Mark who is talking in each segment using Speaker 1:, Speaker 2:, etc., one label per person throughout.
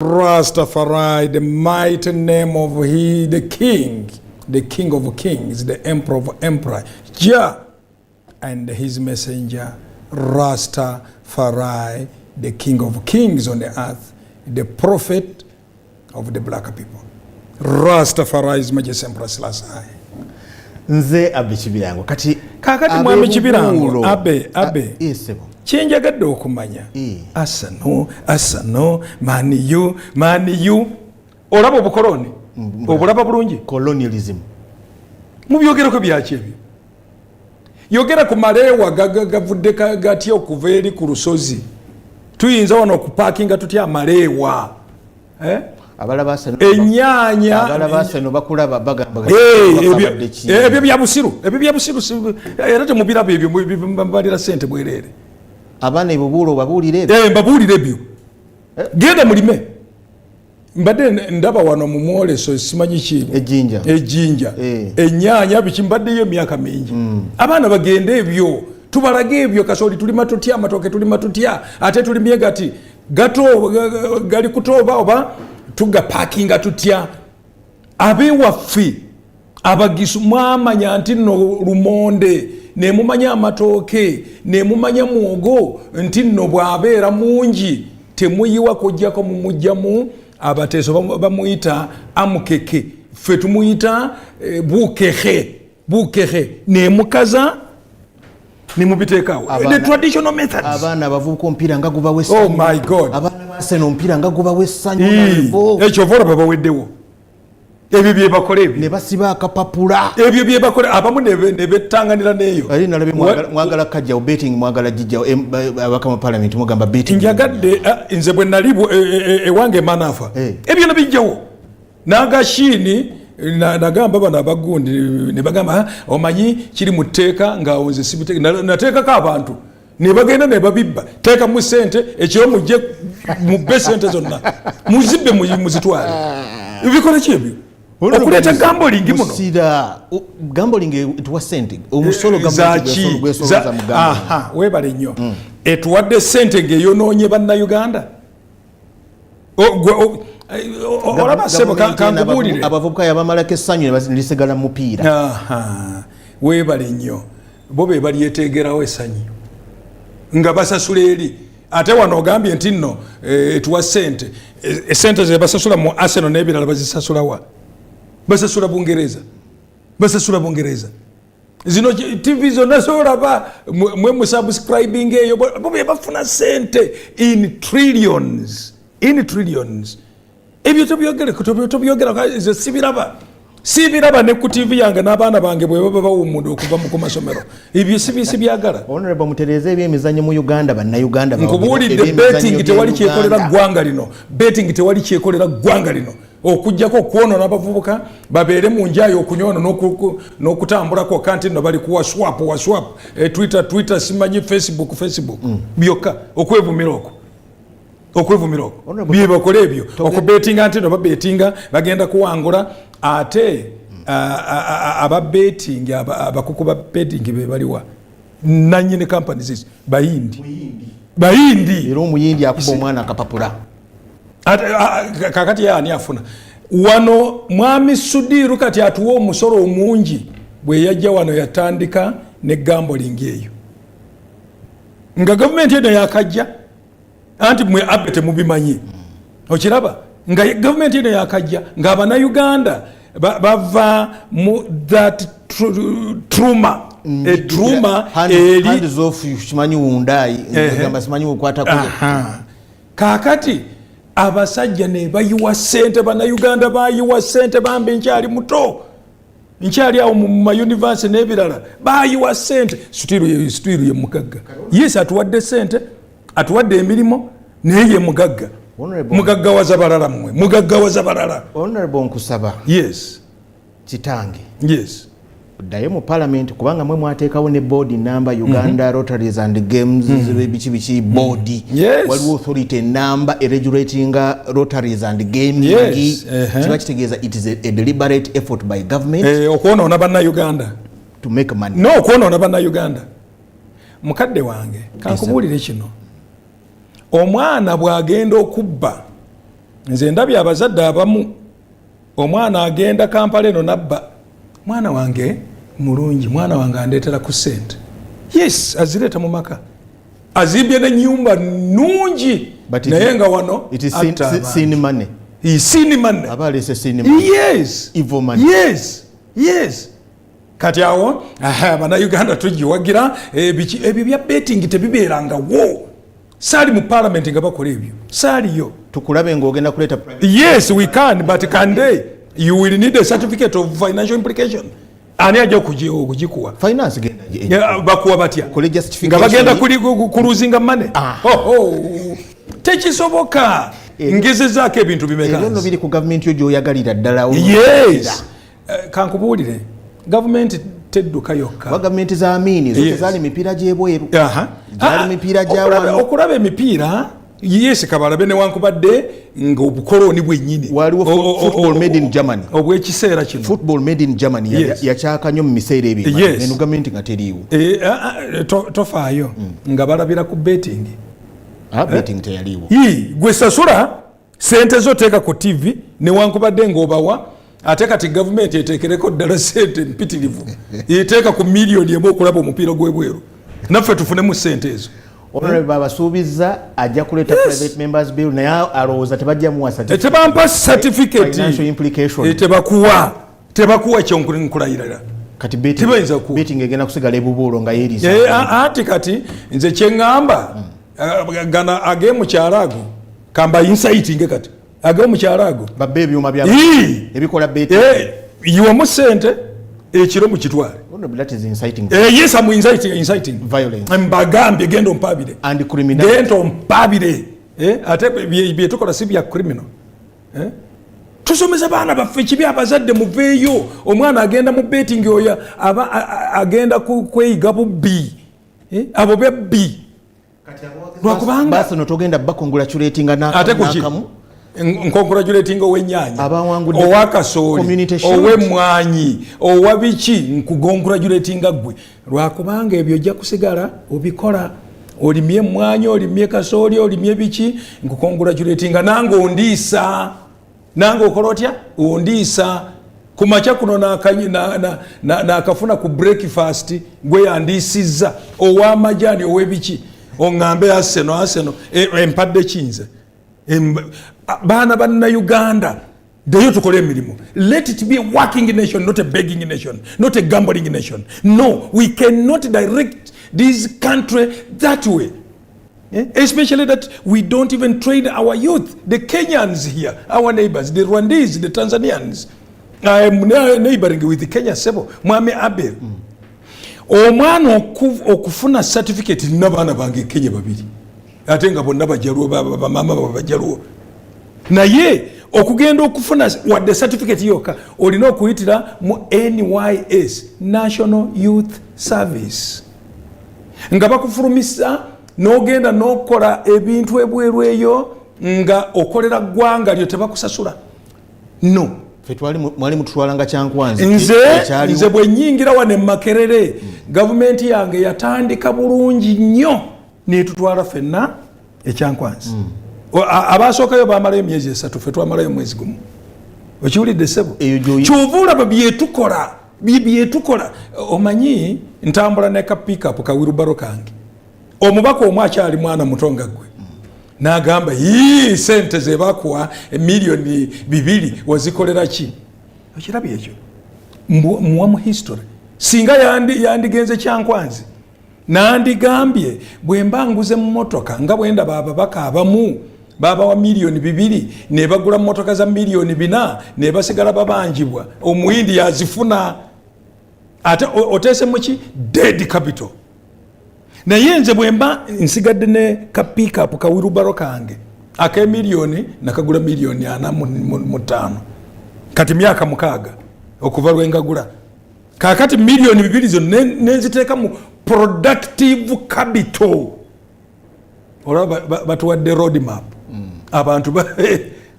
Speaker 1: Rastafari, the mighty name of He, the King of Kings, the Emperor of Emperor, Jah, and His messenger, Rastafari, the King of Kings on the earth, the Prophet of the black people. Rastafari is Majesty Emperor Selassie.
Speaker 2: Nze Abe Kibirango kati
Speaker 1: Mwami Kibirango abe kyenjagadde okumanya asano maniyu olaba obukoloni obulaba bulungi
Speaker 2: colonialism
Speaker 1: mubyogerako byaki ebyo yogera ku maleewa gavudde gatya okuva eri ku lusozi tuyinza wano okupakinga tutya amaleewa ennyanya
Speaker 2: abalabasano bakulaba bagamba
Speaker 1: ebyo byabusiru era temubiraba ebyo mbalira sente bwerere
Speaker 2: abaana ebubuulo babuulire ebyo
Speaker 1: mbabuulire ebyo genda mulime mbadde ndaba wano mu mwoleso simanyi ki ejjinja ennyanya biki mbaddeyo emyaka mingi abaana bagenda ebyo tubalage ebyo kasooli tulima tutya amatooke tulima tutya ate tulimye gati gato gali kutooba oba tugapakinga tutya abewaffe abagisu mwamanya nti nno lumonde nemumanya amatooke nemumanya muwogo nti nno bwabeera mungi temuyiwa kujjako mumujjamu abateeso bamuyita amukeke ffe tumuyita bukehe nemukaza nemubiteekawo the traditional methods.
Speaker 2: Abaana abavubuka omupiira nga guba
Speaker 1: oh my god
Speaker 2: abaana baseno omupiira nga guba wessanyu
Speaker 1: ekyo vola babaweddewo ebyo bye bakola ebyo
Speaker 2: ne basiba akapapula
Speaker 1: ebyo bye bakola abamu ne bettanganira neeyo
Speaker 2: ali nalabe mwagala kajja betting mwagala jijja abakama parliament mugamba betting
Speaker 1: njagadde nze bwe nali ewange manafa ebyo nabijjawo n'agashini nagamba bano abagundi ne bagamba omanyi kiri mu tteeka ng'awo nze sibiteeka nateekako abantu ne bagenda ne babibba teeka mu ssente ekiro mujje mubbe ssente zonna muzibbe muzitwale bikola ki ebyo okuleeta gambolingi muno
Speaker 2: gamboling etuwa ssente omusolo gwesoloza mugamba
Speaker 1: weebale nnyo etuwadde ssente ng'eyonoonye bannayuganda olaba sebo kankubuulire
Speaker 2: abavubuka yabamalako essanyu lisigala mupiira
Speaker 1: weebale nnyo bo be balyeteegerawo essanyu nga basasula eri ate wano ogambye nti nno etuwa ssente essente ze basasula mu Arsenal n'ebirala bazisasulawa basasula bungereza zino TV zonna zolaba mwe musubscribing eyo bo be bafuna ssente in trillions ebyo tobyogera ze sibiraba ne ku TV yange n'abaana bange bwe baba bawumude okuva mu masomero ebyo sibyagala
Speaker 2: honorable mutereze ebyemizannyo mu Uganda bannayuganda
Speaker 1: nkubuulidde betting tewali kyekolera ggwanga lino okujjako okwonoona abavubuka babeere mu njayo okunyoona n'okutambulako kanti nno bali ku waswap twitter simanyi facebook byokka okwevumira okwo bye bakola ebyo okubetinga nti no babetinga bagenda kuwangula ate ababeting abakuku ba betting be baliwa nanyine companies bayindi
Speaker 2: era omuyindi akuba omwana akapapula
Speaker 1: kakati yaani afuna wano mwami Sudiru kati atuwa omusolo omungi bwe yajja wano yatandika ne gambling eyo nga gavumenti eno yakajja anti mwe abe temubimanyi okiraba nga gavumenti eno yakajja nga abannayuganda bava mu that truma
Speaker 2: hands off kimanyi wundai ngamba simanyi ukwatako
Speaker 1: kakati abasajja ne bayiwa ssente bannayuganda bayiwa ssente bambe nkyali muto nkyali awo mu mayunivasite n'ebirala bayiwa ssente Sutiru ye mugagga yes atuwadde ssente atuwadde emirimu naye ye mugagga wazabalala mmwe mugagga wazabalala
Speaker 2: honorable nkusaba
Speaker 1: yes
Speaker 2: kitange
Speaker 1: yes
Speaker 2: ddayo mu parliament kubanga mwe mwateekawo ne board number Uganda Rotaries and Games biki board waliwo authority number regulating Rotaries and Games kiba kitegeeza it is a deliberate effort by government
Speaker 1: okwonoona bannayuganda
Speaker 2: to make money
Speaker 1: no okwonoona bannayuganda mukadde wange kankubuulire kino omwana bwagenda okubba nze ndabye abazadde abamu omwana agenda Kampala eno nabba mwana wange mulungi mwana wange andeetera ku ssente yes azireeta mu maka azimbye n'ennyumba nnungi naye nga wano yes kati awo bannayuganda tugiwagira ebyo bya betting tebibeerangawo saali mu parliament nga bakola ebyo saaliyo
Speaker 2: tukulabe ng'ogenda kuleeta
Speaker 1: yes we can but can they you will need a certificate of financial implication ani ajja okugikuwa
Speaker 2: finance
Speaker 1: bakuwa batya nga bagenda kuluzinga money tekisoboka ngezezaako ebintu
Speaker 2: bimeka biri ku gavumenti yo gy'oyagalira ddala
Speaker 1: yes kankubuulire gavumenti tedduka yokka
Speaker 2: wa gavumenti za amini zote zaali mipiira gy'ebweru zaali mipiira gy'awano
Speaker 1: okulaba emipiira yes kabalabe newankubadde nga obukoloni bwennyini
Speaker 2: waliwo football made in Germany
Speaker 1: obw'ekiseera kino
Speaker 2: football made in Germany yakyaka nnyo mu miseera ebyo eno gavumenti nga teriiwo
Speaker 1: tofaayo nga balabira ku betting
Speaker 2: betting teyaliiwo
Speaker 1: gwe sasula sente zo teeka ku TV newankubadde ng'obawa ate kati gavumenti eteekereko ddala sente mpitirivu eteeka ku miliyoni emu okulaba omupiira gw'ebweru naffe tufunemu sente ezo
Speaker 2: Honorable basuubiza ajja kuleeta private members bill naye alowooza tebajja muwa
Speaker 1: tebampa certificate
Speaker 2: financial implication
Speaker 1: tebakuwa kyonkulayirira
Speaker 2: kati betting egenda kusigala ebubuulo nga yeeriza
Speaker 1: ati kati nze kyeŋŋamba gana ag'emukyalo ago kamba insighting kati ag'omukyalo ago
Speaker 2: babba ebyuma ebikola betting
Speaker 1: yiwamu sente ekiro mukitwale
Speaker 2: that is inciting
Speaker 1: yes I'm inciting
Speaker 2: violence
Speaker 1: mbagambye genda ompabire
Speaker 2: and criminal
Speaker 1: genda ompabire ate byetukola si bya criminal tusomeza baana baffe kibi abazadde muveeyo omwana agenda mu betting oyo agenda kweyiga bubbi abo bebbi
Speaker 2: lwakubanga basi notogenda bakongratulatinga n'akamu
Speaker 1: congratulating ow'ennyaanya owa kasooli ow'emmwanyi owa biki nkugongratulatinga ggwe lwakubanga ebyo ojja kusigala obikola olimye emmwanyi olimye kasooli olimye biki nkukongratulatinga nange ondiisa nange okola otya ondiisa ku makya kuno n'akafuna ku breakfast gwe yandiisizza ow'amajaani ow'ebiki oŋŋambe aseno empadde kinze baana bannayuganda deyo tukole emirimu. Let it be a working nation, not a begging nation, not a gambling nation. No, we cannot direct this country that way. Especially that we don't even train our youth. The Kenyans here, our neighbors, the Rwandese, the Tanzanians. I am neighboring with Kenya Sebo, Mwame Abel. Omwana okufuna certificate n'abaana bange Kenya babiri. Ate nga bonna bajaluo bamama bajaluo. Naye okugenda okufuna wadde certificate yoka olina okuyitira mu NYS, National Youth Service. Nga bakufulumisa n'ogenda n'okola ebintu ebweru eyo nga okolera ggwanga lyo tebakusasula. No.
Speaker 2: Mwali mutwalanga Kyankwanzi.
Speaker 1: Nze bwe nnyingira wane Makerere, gavumenti yange yatandika bulungi nnyo n'etutwala ffenna Kyankwanzi. Abasookayo baamalayo emyezi 3, ffe twamalayo mwezi gumu. Okiwulidde ssebo? Kyova olaba byetukola. Omanyi ntambula ne ka pick-up ka wheelbarrow kange. Omubaka omu akyali mwana muto nga ggwe. N'agamba sente ze bakuwa miliyoni 2 wazikolera ki? Okirabye ekyo? Muwa mu history. Singa yandigenze Kyankwanzi. Nandigambye bwe mbanguze mu motoka nga bwenda babaka abamu baba wa miliyoni 2 ne bagula motoka za miliyoni 4 ne basigala babanjibwa omuyindi yazifuna ate otese muki dead capital. Naye nze bwe mba nsigadde ne ka pick up ka wheelbarrow kange aka miliyoni nakagula miliyoni 45 kati myaka 6 okuva lwengagula kakati miliyoni 2 zo nenziteeka mu productive capital. Olaba batuwadde road map. Abantu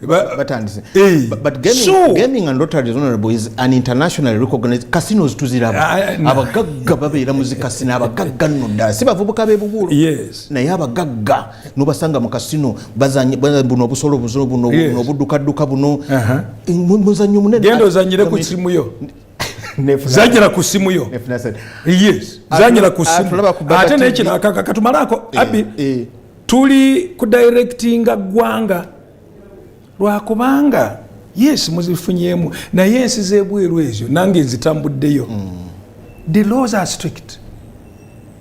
Speaker 2: batandise. But gaming and lotteries, honorable, is an internationally recognized casinos tuziraba. Abagagga babeera mu zikasino abagagga nno ddala si bavubuka b'ebugulu naye abagagga n'obasanga mu kasino bazanya buno obusolo buno obudduka buno muzannyo munene.
Speaker 1: Genda ozanyire ku simu yo. Zanyira ku simu yo. Yes, zanyira ku simu. Ate n'ekino katumalako abi tuli ku directinga ggwanga lwakubanga yes muzifunyemu naye ensi z'ebweru ezo nange nzitambuddeyo. The laws are strict.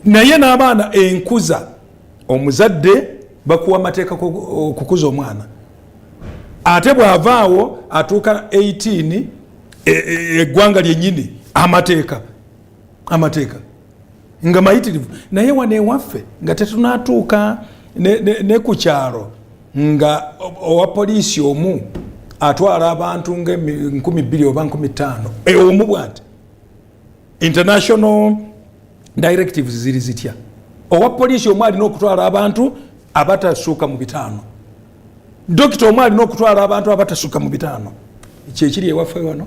Speaker 1: Naye n'abaana enkuza omuzadde bakuwa amateeka kukuza omwana ate bw'avaawo atuuka 18 eggwanga lyennyini amateeka nga mayitirivu. Naye wano ewaffe nga tetunaatuuka ne ku kyalo nga owa poliisi omu atwala abantu nga 2,000 oba 5,000 omu bw'ati. International directives ziri zitya. Owa poliisi omu alina okutwala abantu abatasuuka mu 5. Dokita omu alina okutwala abantu abatasuuka mu 5. Kyekiri ewaffe wano.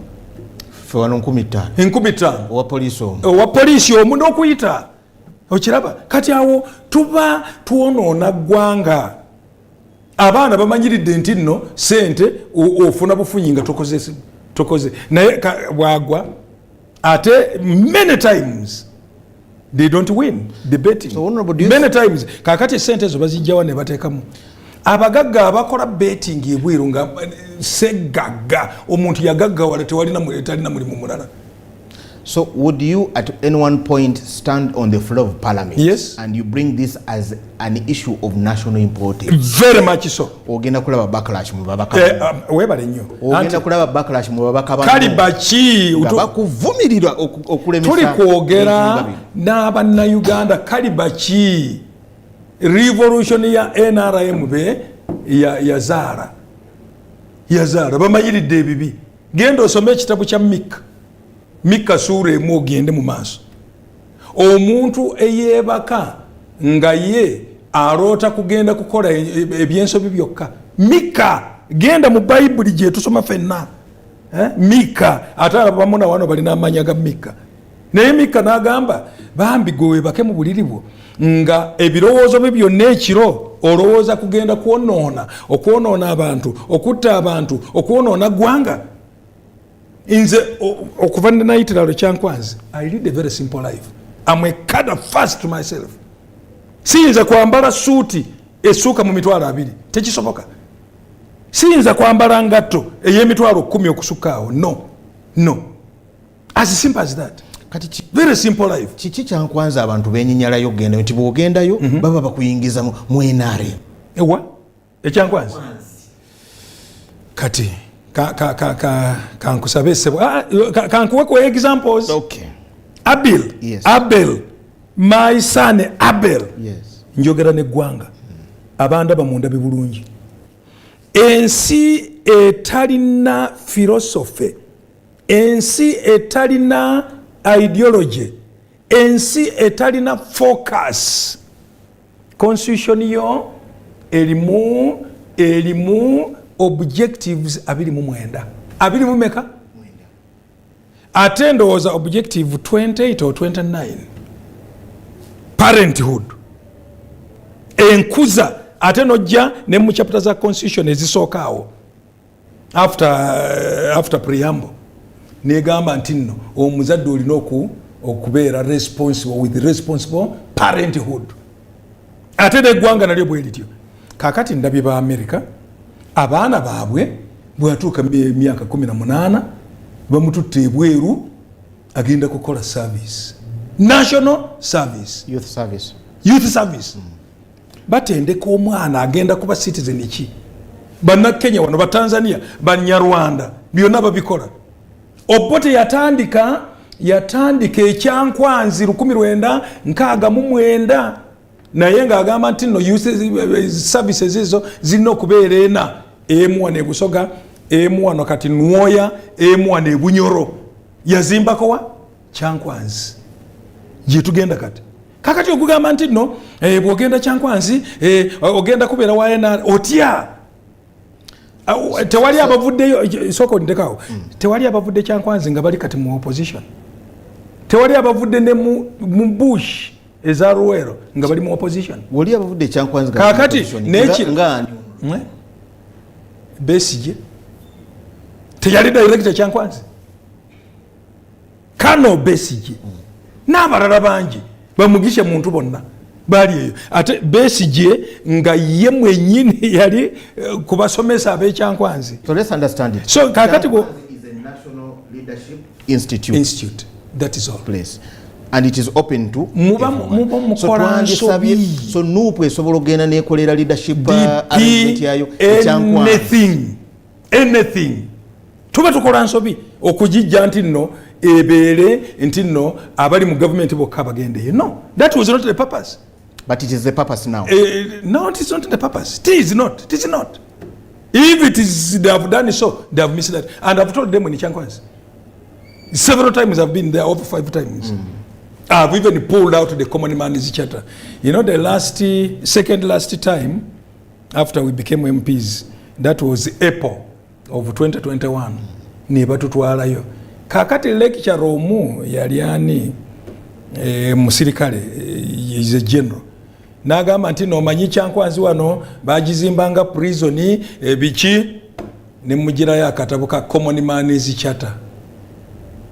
Speaker 2: Ffe wano
Speaker 1: 5,000
Speaker 2: owa poliisi
Speaker 1: omu n'okuyita okiraba. Kati awo tuba twonoona ggwanga. Abaana bamanyiridde nti nno sente ofuna bufunyi nga tokoze naye bwagwa ate many times they don't win the betting. Many times kakati sente ezo bazijjawa ne bateekamu. Abagagga abakola betting ebweru nga segagga omuntu yagaggawala talina mulimu mulala.
Speaker 2: So would you at any one point stand on the floor of parliament?
Speaker 1: Yes.
Speaker 2: And you bring this as an issue of national importance?
Speaker 1: Very much so.
Speaker 2: Ogenda kulaba backlash mu babaka.
Speaker 1: Webale nnyo.
Speaker 2: Ogenda kulaba backlash mu babaka bano.
Speaker 1: Kali baki
Speaker 2: bakuvumirira okulemesa.
Speaker 1: Tuli kwogera n'Abannayuganda kali baki revolution ya NRM yazaara bamanyiridde ebibi. Genda osome ekitabu kya Mika sura emu ogende mu maaso. Omuntu eyeebaka nga ye aroota kugenda kukola ebyensobi byokka. Mika genda mu Bayibuli gye tusoma ffenna. Mika ate abamuna wano balina amanya ga Mika. Naye Mika n'agamba bambi gwe weebake mu buliri bwo nga ebirowoozo bye byonna ekiro olowooza kugenda okwonoona abantu, okutta abantu, okwonoona ggwanga. Inze okuva ne nayitira Kyankwanzi, I lead a very simple life. I'm a cadre first to myself. Siyinza kwambala suuti essuuka mu 2,000 tekisoboka. Siyinza kwambala ngatto ey'emitwalo 10 okusukkaawo. No. As simple as that.
Speaker 2: Kati
Speaker 1: very simple life.
Speaker 2: Kiki Kyankwanzi abantu beenyinyalayo genda nti bw'ogendayo baba bakuyingiza mu NRM.
Speaker 1: Ewa Ekyankwanzi kati kankusabe sebo kankuweko examples.
Speaker 2: Okay.
Speaker 1: Abel.
Speaker 2: Yes.
Speaker 1: Abel, my son Abel.
Speaker 2: Yes.
Speaker 1: Njogera neggwanga abanda bamunda bibulungi. Ensi etalina philosophy, ensi etalina ideology, ensi etalina focus. Constitution yo elimu objectives 29. 29 ate ndowooza objective 28 or 29. Parenthood. Enkuza ate nojja ne mu chapter za constitution ezisookaawo after preamble negamba nti nno omuzadde olina okubeera responsible with responsible parenthood. Ate neggwanga nalyo bwe lityo. Kakati ndabye ba America abaana baabwe bwatuuka emyaka 18 bamututte ebweru agenda kukola service, national service, youth service. Batendeka omwana agenda kuba citizen ki. Bannakenya wano, Batanzania, Banyarwanda byonna babikola. Obote yatandika Ekyankwanzi 1969 naye ng'agamba nti no youth services ezo zirina okubeera ena. M1 e Busoga, M1 kati Nwoya, M1 e Bunyoro. Yazimbako wa Kyankwanzi gye tugenda kati. Kakati okugamba nti no bw'ogenda Kyankwanzi ogenda kubeera wa NRM otya. tewali abavuddeyo soko ndekawo tewali abavudde Kyankwanzi nga bali kati mu opposition, tewali abavudde ne mu Bush eza Luwero nga bali mu opposition.
Speaker 2: Wali abavudde Kyankwanzi
Speaker 1: kakati ngani Besigye teyali director Kyankwanzi, Kano Besigye n'abalala bangi bamugishe muntu bonna bali eyo. Ate Besigye nga ye mwenyini yali kubasomesa abe Kyankwanzi.
Speaker 2: So let's understand it.
Speaker 1: So kakati go
Speaker 2: is a national leadership institute.
Speaker 1: That is all
Speaker 2: place. And it is open to
Speaker 1: everyone.
Speaker 2: So nupu esobola ogenda nekolera leadership
Speaker 1: arrangement yayo anything tuba tukola nsobi okujijja nti nno ebeere nti nno abali mu government bokka bagendeyo. No, that was not the purpose.
Speaker 2: But it is the purpose now.
Speaker 1: No, it is not the purpose. It is not. If it is, they have done so, they have missed that. And I've told them in Kyankwanzi several times. I've been there over 5 times. I've even pulled out the common man's charter. You know, the second last time after we became MPs, that was April of 2021. Niba tutwalayo kakati lecture omu yaliani musirikale is a general nagamba nti no manyi Kyankwanzi wano bagizimbanga prison biki ne mugira ya katabo ka common man's charter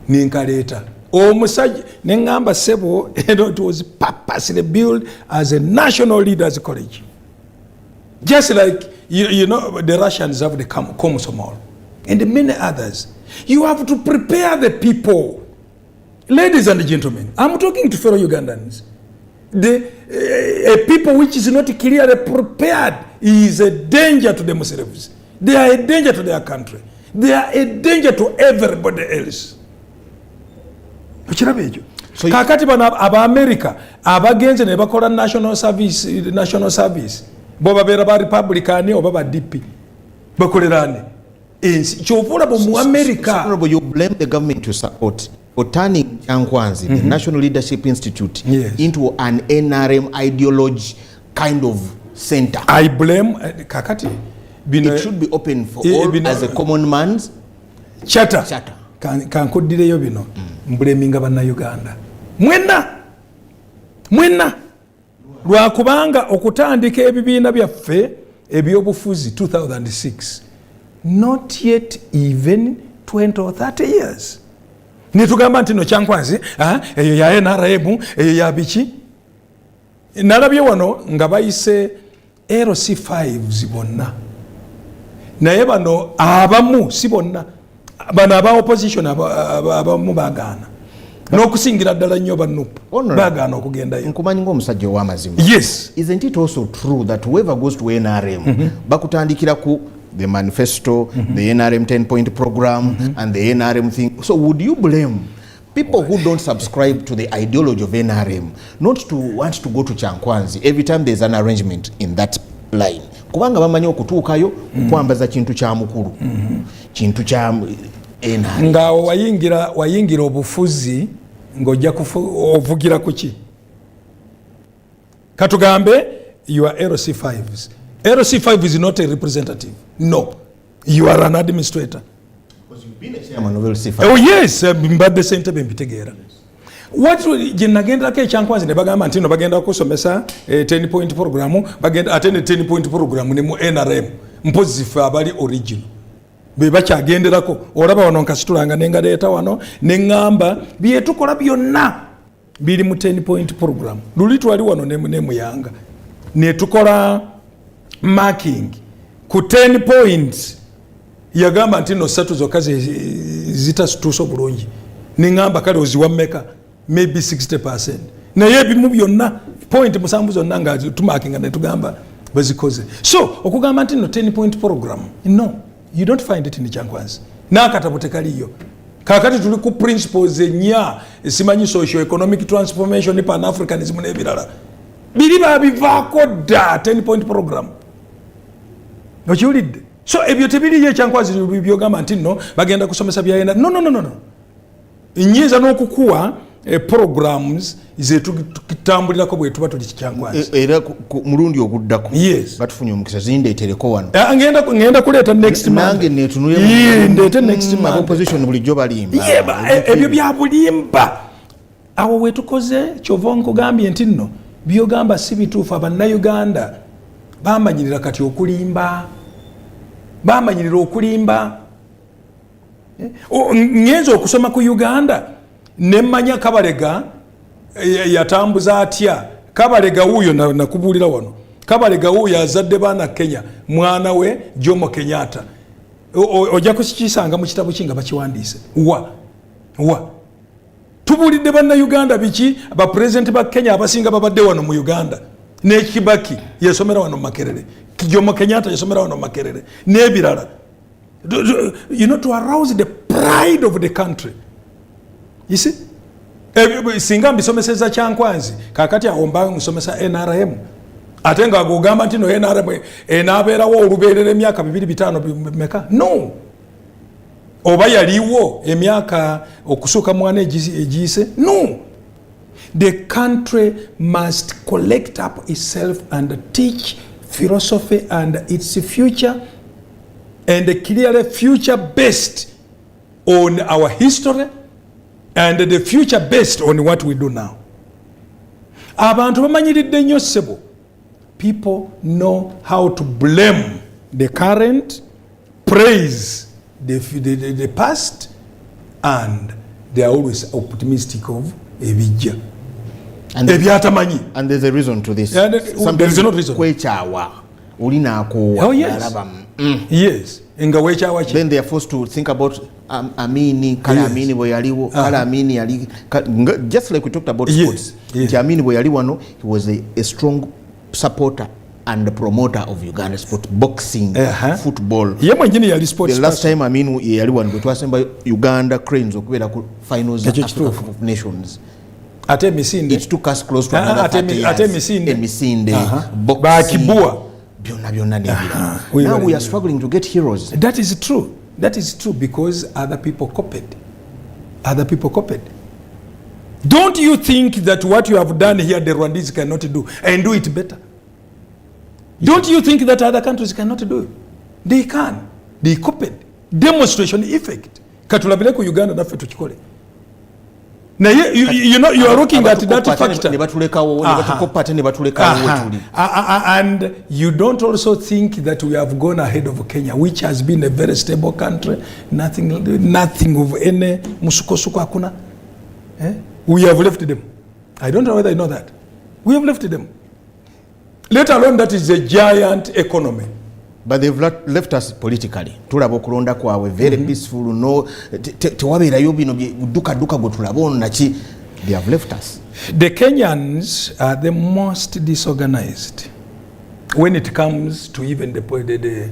Speaker 1: ninkaleta omusajja nengamba sebo it was purposely built as a national leaders college, just like you know the Russians have the Komsomol and many others. You have to prepare the people. Ladies and gentlemen, I'm talking to fellow Ugandans. A people which is not clearly prepared is a danger to themselves. They are a danger to their country. They are a danger to everybody else. So kakati bana aba America abagenze ne bakola national service bo babera ba Republican oba ba DP bakolerane kyovula bo mu America.
Speaker 2: So you blame the government to support for turning Kyankwanzi, the National Leadership Institute, into an NRM ideology kind of center.
Speaker 1: I blame kakati
Speaker 2: it should be open for all as a common man's
Speaker 1: charter. Kankudireyo bino mbleminga banna Uganda mwena lwakubanga okutandika ebibiina byaffe ebyobufuzi 2006 not yet even 20 or 30 years nitugamba nti no Kyankwanzi eyo ya NRM eyo ya biki nalabye wano nga bayise LC5 zibonna naye bano abamu si bonna bano aba opposition abamu bagana n'okusingira ddala nnyo banupu bagana okugendayo.
Speaker 2: Nkumanyi ng'omusajja ow'amazima.
Speaker 1: Yes.
Speaker 2: Isn't it also true that whoever goes to NRM bakutandikira ku the manifesto, the NRM 10-point program and the NRM thing? So would you blame people who don't subscribe to the ideology of NRM not to want to go to Kyankwanzi every time there's an arrangement in that line? Kubanga bamanyi okutuukayo kwambaza kintu kya mukulu kintu kya NRM.
Speaker 1: Nga wayingira obufuzi ng'ojja ovugira kuki katugambe you are LC5s. LC5 is not a representative. No, you are an administrator.
Speaker 2: Because you've been a chairman of LC5.
Speaker 1: Oh yes, mbadde sente bempitegeera. What gye nagendako Kyankwanzi ne bagamba nti no bagenda kusomesa 10-point program bagenda atende 10-point program ne mu NRM mpozi fe abali original be bakyagenderako olaba wano nkasitulanga nengaleeta wano nengamba byetukola byonna biri mu 10-point program luli twali wano ne muyanga ne tukola marking ku 10 points yagamba nti no satu zokaze zitasituso bulungi nengamba kale oziwameka maybe 60%. Naye bimu byonna point musambu zonna nga tumakinga ne tugamba bazikoze. So okugamba nti no 10-point program, no, you don't find it in Kyankwanzi. Nakatabo tekaliyo. Kakati tuli ku principles enya simanyi socio economic transformation ni pan africanism n'ebirala. Biri babivaako da 10-point program. Okiwulidde? So ebyo tebiri ye Kyankwanzi byogamba nti no bagenda kusomesa byayenda. No. Nyinza n'okukuwa programs ze tukitambulirako bwe tuba tuli Kyangwanzi
Speaker 2: era mulundi oguddako
Speaker 1: yes
Speaker 2: batufunye omukisa zindeetereko wano
Speaker 1: ngenda kuleeta next month
Speaker 2: nange netunuye
Speaker 1: ndeete next month
Speaker 2: opposition bulijjo balimba
Speaker 1: ebyo bya bulimba awo wetukoze kyova nkugambye nti nno byogamba si bituufu abannayuganda bamanyirira kati okulimba bamanyirira okulimba ngenza okusoma ku Uganda nemmanya Kabalega yatambuza atya Kabalega wuyo nakubuulira wano Kabalega wuyo azadde baana Kenya mwana we Jomo Kenyatta ojja kukisanga mu kitabo kinga bakiwandiise wa tubuulidde bannayuganda biki abapresident ba Kenya abasinga babadde wano mu Uganda ne Kibaki yasomera wano Makerere Jomo Kenyatta yasomera wano Makerere n'ebirala you know to arouse the pride of the country you see singa mbisomeseza Kyankwanzi kakati aomba musomesa NRM ate nga agogamba nti no NRM enabeerawo olubeerera emyaka 2-5 meka no oba yaliwo emyaka okusuka mwana egiyise no the country must collect up itself and teach philosophy and its future and clearly future based on our history and the future based on what we do now. Abantu bamanyiridde nnyo ssebo. People know how to blame the current, praise the past, and they are always optimistic of ebijja. And
Speaker 2: there's a reason to this.
Speaker 1: There is no reason.
Speaker 2: Oh
Speaker 1: yes. Yes.
Speaker 2: Then they are forced to think about Amini, Kala yes. Amini Boyaliwo, Kala Amini Ali, just like we talked about sports. Yes. Amini Boyaliwano, he was a strong supporter and promoter of Uganda sport, boxing, football. The last time Amini Boyaliwano, it was by Uganda Cranes okubera finals of Africa of Nations. It took us close to another 30 years. Emisinde, boxing. Now we are struggling to get heroes.
Speaker 1: That is true. That is true because other people copied. Other people copied. Don't you think that what you have done here the Rwandese cannot do and do it better? Don't you think that other countries cannot do it? They can. They copied. Demonstration effect. Katulabire ku Uganda naffe tukikole. Now you know you are looking at that factor. And you don't also think that we have gone ahead of Kenya, which has been a very stable country. Nothing of any musukosuko hakuna. We have left them. I don't know whether you know that. We have left them. Let alone that is a giant economy.
Speaker 2: But they've left us politically. Tulaba okulonda kwawe very peaceful. No, tewabeerayo bino duka gwe tulaba nachi. They have left us.
Speaker 1: The Kenyans are the most disorganized when it comes to even the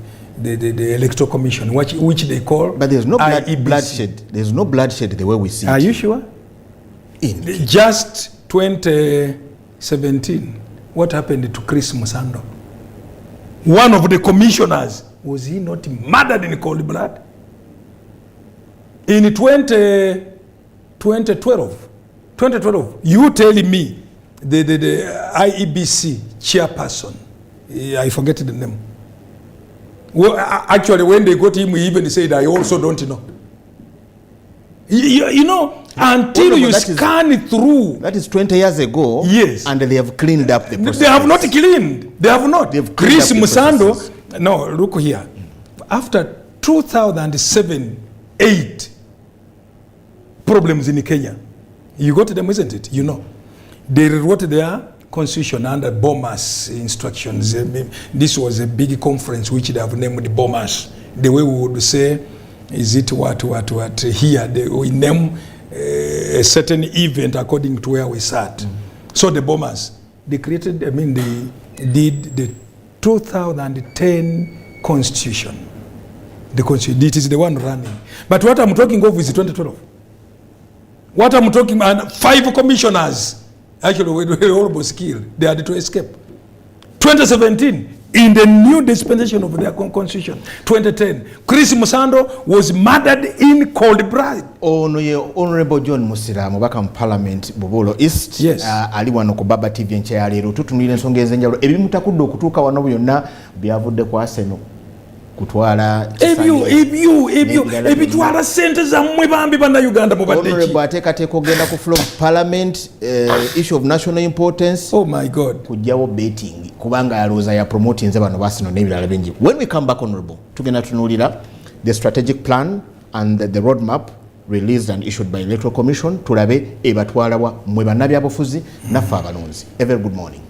Speaker 1: electoral commission, which they call.
Speaker 2: But there's no bloodshed. There's no bloodshed the way we see.
Speaker 1: Are you sure? Just 2017, what happened to Chris Musando? One of the commissioners, was he not murdered in cold blood? In 2012, you telling me the IEBC chairperson, I forget the name. Well, actually, when they got him, he even said, I also don't know. You know, until you scan it through.
Speaker 2: That is 20 years ago.
Speaker 1: Yes.
Speaker 2: And they have cleaned up the process.
Speaker 1: They have not cleaned. They have not. Chris Musando. No, look here. After 2007-8 problems in Kenya, you got them, isn't it? You know. They wrote their constitution under Bomas instructions. This was a big conference which they have named the Bomas. The way we would say, is it what here we name a certain event according to where we sat. So the Bomas, they created, they did the 2010 constitution. The constitution, it is the one running. But what I'm talking of is 2012. What I'm talking about, 5 commissioners actually were almost killed. They had to escape. 2017, in the new dispensation of their constitution 2010 Chris Musando was murdered in cold blood.
Speaker 2: Honorable John Musira mubaka mu parliament Bubulo East.
Speaker 1: Yes.
Speaker 2: Ali wano ku Baba TV enkyaya leero tutunulira ensonga ez'enjawulo ebimutakudde okutuuka wano byonna byavudde ku Arsenal kutwala
Speaker 1: ebitwala sente zammwe bambi bannayuganda mubadde
Speaker 2: Honorable ateekateeka ogenda ku floor of parliament issue of national importance.
Speaker 1: Oh my God.
Speaker 2: Kujjawo betting kubanga alowooza ya promoting nze bano Arsenal n'ebirala bingi. When we come back, Honorable, tugenda tunuulira the strategic plan and the roadmap released and issued by Electoral Commission. Tulabe ebatwalawa mwe bannabyabufuzi naffe abalonzi. A very good morning.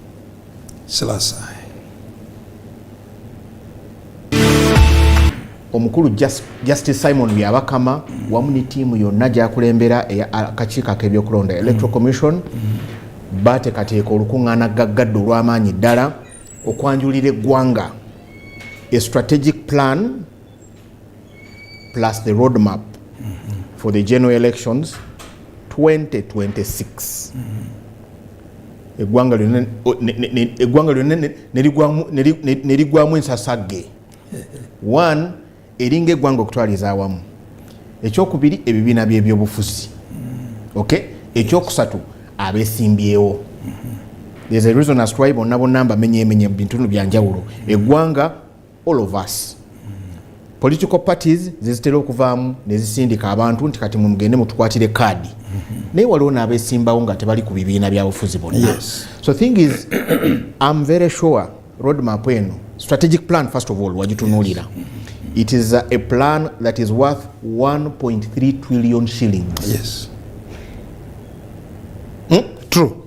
Speaker 1: Selassie.
Speaker 2: Omukulu Justice Simon Byabakama wamu ne ttiimu yonna gy'akulembera akakiiko ak'ebyokulonda Electoral Commission baateekateeka olukuŋŋaana gaggadde olw'amaanyi ddala okwanjulira eggwanga a strategic plan plus the roadmap for the general elections 2026. Eggwanga lyonna ne ligwamu ensasagge. One, eringa eggwanga okutwaliza awamu. Ekyokubiri, ebibiina by'ebyobufuzi. Okay? Ekyokusatu, abeesimbyewo. There's a reason as to why bonna mbamenyeemenye bintu byanjawulo. Eggwanga, all of us. Political parties zizitera okuvaamu ne zisindika abantu nti kati mugende mutukwatire kaadi. Naye waliwo n'abeesimbawo nga tebali ku bibiina byabufuzi bonna.
Speaker 1: Yes.
Speaker 2: So thing is, I'm very sure roadmap eno, strategic plan first of all, wajitunuulira. It is a plan that is worth 1.3 trillion shillings.
Speaker 1: Yes. True.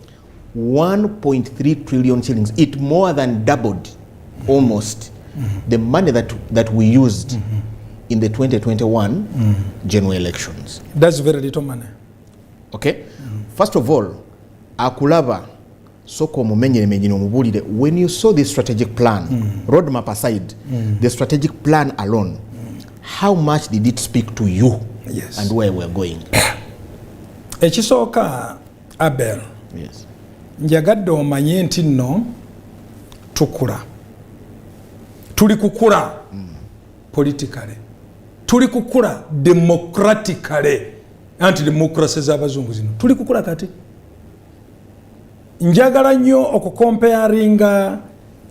Speaker 2: 1.3 trillion shillings. It more than doubled almost the money that we used in the 2021 general elections.
Speaker 1: That's very little money.
Speaker 2: Okay? First of all, akulaba soko mumenyeremenyino mubulire, when you saw this strategic plan, roadmap aside, the strategic plan alone, how much did it speak to you?
Speaker 1: Yes.
Speaker 2: And where we're going?
Speaker 1: Ekisooka Abel.
Speaker 2: Yes.
Speaker 1: Njagadde omanye nti nno tukula. Tuli kukula politically. Tuli kukula democratically. Anti-democracy z'abazungu zino. Tuli kukula kati. Njagala nnyo okukomparinga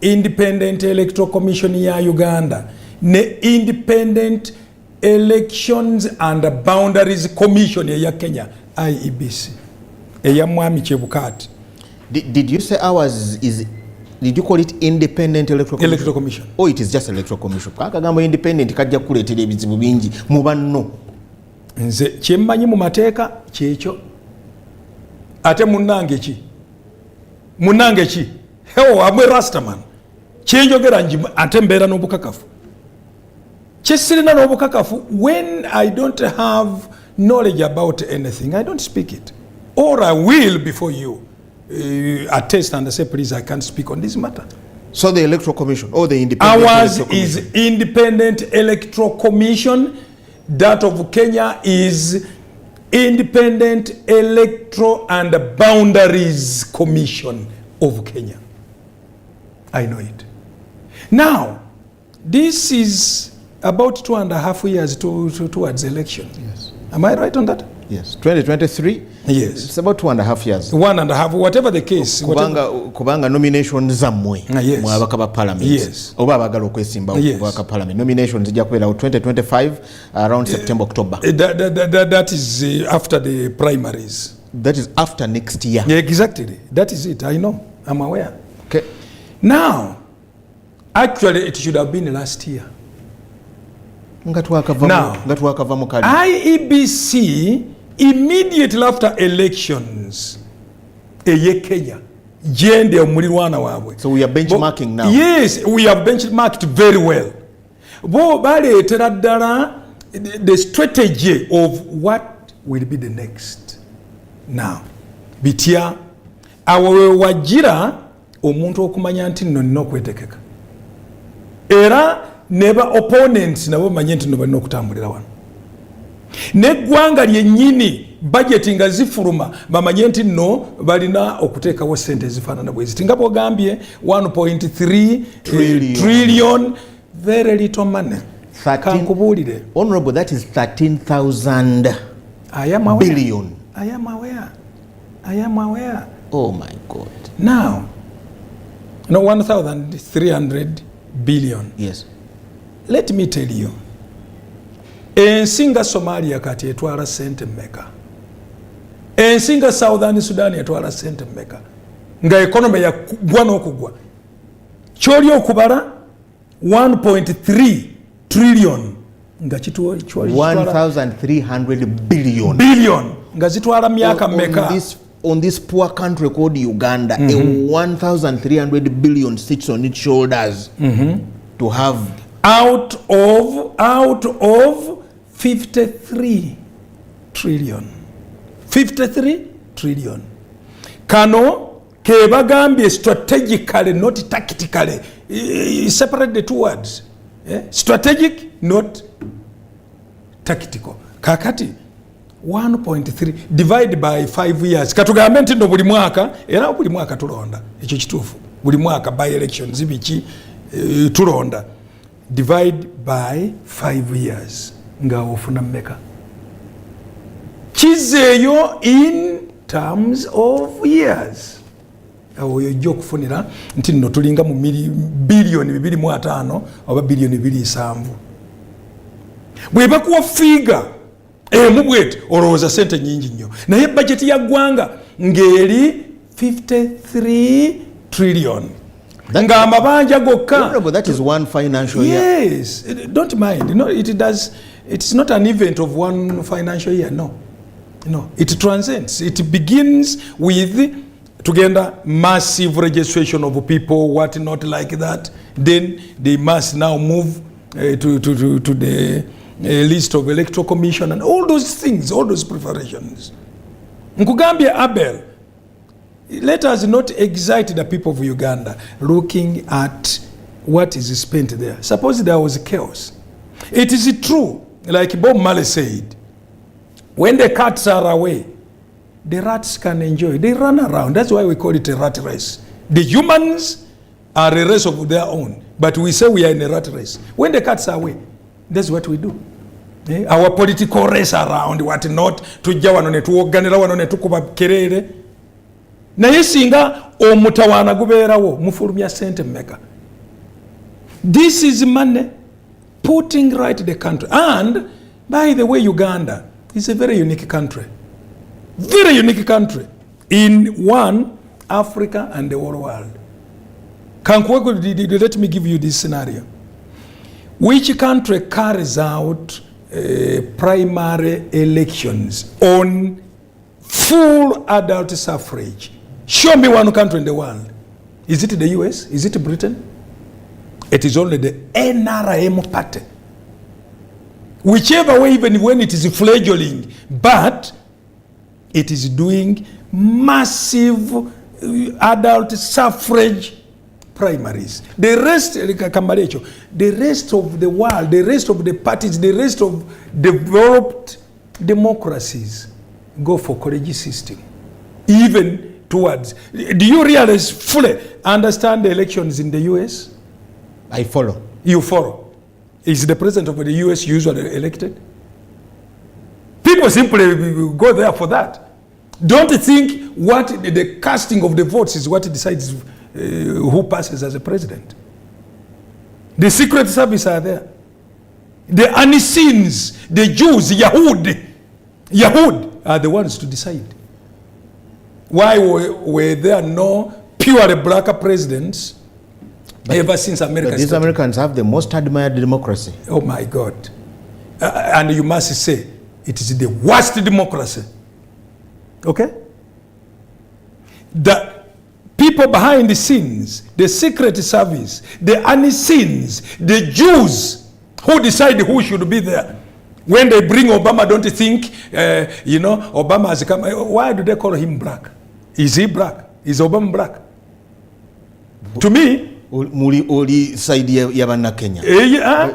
Speaker 1: Independent Electoral Commission ya Uganda ne Independent Elections and Boundaries Commission ya Kenya, IEBC. Eya Mwami Chebukati.
Speaker 2: Did you say ours is, did you call it Independent Electoral Commission?
Speaker 1: Electoral Commission.
Speaker 2: Oh, it is just Electoral Commission. Akagambo independent kajja kuleetera ebizibu bingi mu banno.
Speaker 1: Nze kyemmanyi mu mateeka kyekyo. Ate munnange ki? Munange ki? Hewo amwe Rastaman. Kyenjogera nji ate mbeera n'obukakafu. Kyesirina n'obukakafu, when I don't have knowledge about anything, I don't speak it. Or I will before you attest and say, please, I can't speak on this matter.
Speaker 2: So the Electoral Commission or the Independent
Speaker 1: Ours
Speaker 2: Electoral Commission?
Speaker 1: is Independent Electoral Commission. That of Kenya is Independent Electoral and Boundaries Commission of Kenya. I know it. Now, this is about 2.5 years towards election.
Speaker 2: Yes.
Speaker 1: Am I right on that?
Speaker 2: Yes. 2023?
Speaker 1: Yes.
Speaker 2: It's about 2.5 years.
Speaker 1: 1.5, whatever the case.
Speaker 2: Kubanga nomination zammwe
Speaker 1: yes.
Speaker 2: mu abaka ba parliament.
Speaker 1: Yes.
Speaker 2: Oba abagala okwesimba
Speaker 1: yes.
Speaker 2: abaka parliament. Nominations zijja kubeera 2025 around September, October.
Speaker 1: That is after the primaries.
Speaker 2: That is after next year.
Speaker 1: Yeah, exactly. That is it. I know. I'm aware.
Speaker 2: Okay.
Speaker 1: Now, actually, it should have been last year.
Speaker 2: Now,
Speaker 1: IEBC, immediately after elections, Kenya,
Speaker 2: so we are benchmarking now.
Speaker 1: Yes, we have benchmarked very well. The strategy of what will be the next. Now, bitya awe wajira omuntu okumanya nti nno nina okwetekeka. Era neba opponents nabo manye nti nno balina okutambulira wano. neggwanga lyennyini budget nga zifuluma bamanye nti nno balina okuteekawo sente ezifaanana bwe ziti nga bwogambye 1.3 trillion very little money. Kankubuulire.
Speaker 2: Honorable, that is 13,000 billion.
Speaker 1: I am aware.
Speaker 2: Oh my God.
Speaker 1: Now, no, 1,300 billion.
Speaker 2: Yes.
Speaker 1: Let me tell you. Ensinga Somalia kati etwala sente mmeka. Ensinga Southern Sudan etwala sente mmeka. Nga economy ya gwa n'okugwa. Kyoli okubala 1.3 trillion nga kitwa
Speaker 2: 1,300 billion.
Speaker 1: Billion nga zitwala myaka mmeka.
Speaker 2: On this poor country called Uganda, a 1,300 billion sits on its shoulders to have
Speaker 1: out of 53 trillion. 53 trillion. Kano kebagambye strategically, not tactically. Separate the two words. Strategic, not tactical. Kakati 1.3 divide by 5 years. Katugambe nti ndo buli mwaka era buli mwaka tulonda. Ekyo kituufu. Buli mwaka by elections biki tulonda. Divide by 5 years. Nga ofuna mmeka. Kizeeyo in terms of years. Awo yojja okufunira nti nno tulinga mu bilioni 2.5 oba bilioni 2.7. Bwe bakuwa figa mubwete olowooza sente nyingi nnyo naye budget ya ggwanga ng'eri 53 trillion. Nga amabanja gokka.
Speaker 2: That is one financial year.
Speaker 1: Yes, don't mind. No, it's not an event of one financial year. No, it transcends. It begins with together massive registration of people, what not like that. Then they must now move to the list of electoral commission and all those things, all those preparations. Nkugambye Abel, let us not excite the people of Uganda looking at what is spent there. Suppose there was chaos. It is true, like Bob Marley said, when the cats are away, the rats can enjoy. They run around. That's why we call it a rat race. The humans are a race of their own, but we say we are in a rat race. When the cats are away, that's what we do. Our political race around, what not, tujja wano ne tuwoganira wano ne tukuba kerere. Naye singa omutawaana gubeerawo mufulumya sente mmeka. This is money putting right the country. And by the way, Uganda is a very unique country. Very unique country in one, Africa and the whole world. Let me give you this scenario. Which country carries out primary elections on full adult suffrage? Show me one country in the world. Is it the US? Is it Britain? It is only the NRM party. Whichever way, even when it is fledgling, but it is doing massive adult suffrage primaries. The rest of the world, the rest of the parties, the rest of developed democracies go for college system. Even towards, do you realize fully understand the elections in the US?
Speaker 2: I follow.
Speaker 1: You follow. Is the president of the US usually elected? People simply go there for that. Don't think what the casting of the votes is what decides who passes as a president. The Secret Service are there. The Anissins, the Jews, Yahud are the ones to decide. Why were there no purely black presidents ever since America?
Speaker 2: But these Americans have the most admired democracy.
Speaker 1: Oh my God. And you must say, it is the worst democracy. Okay? The people behind the scenes, the Secret Service, the Anissins, the Jews who decide who should be there. When they bring Obama, don't you think, Obama has come. Why do they call him black? Is he black? Is Obama black? To me,
Speaker 2: Oli side ya banna Kenya.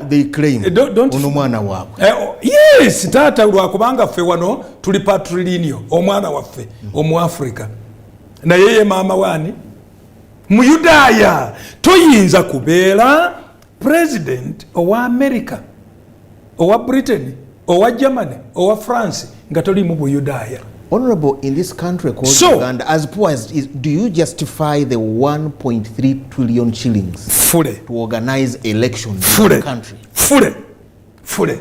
Speaker 2: They claim ono mwana waabwe.
Speaker 1: Yes, tata lwakubanga ffe wano tuli patrilineal omwana waffe omu Africa. Na yeye mama wani mu Yudaya toyinza kubeera president owa America owa Britain owa Germany owa France nga toli mu Buyudaya.
Speaker 2: Honorable, in this country called Uganda, as poor as it is, do you justify the 1.3 trillion shillings
Speaker 1: fully
Speaker 2: to organize elections
Speaker 1: fully
Speaker 2: in the country?
Speaker 1: Fully.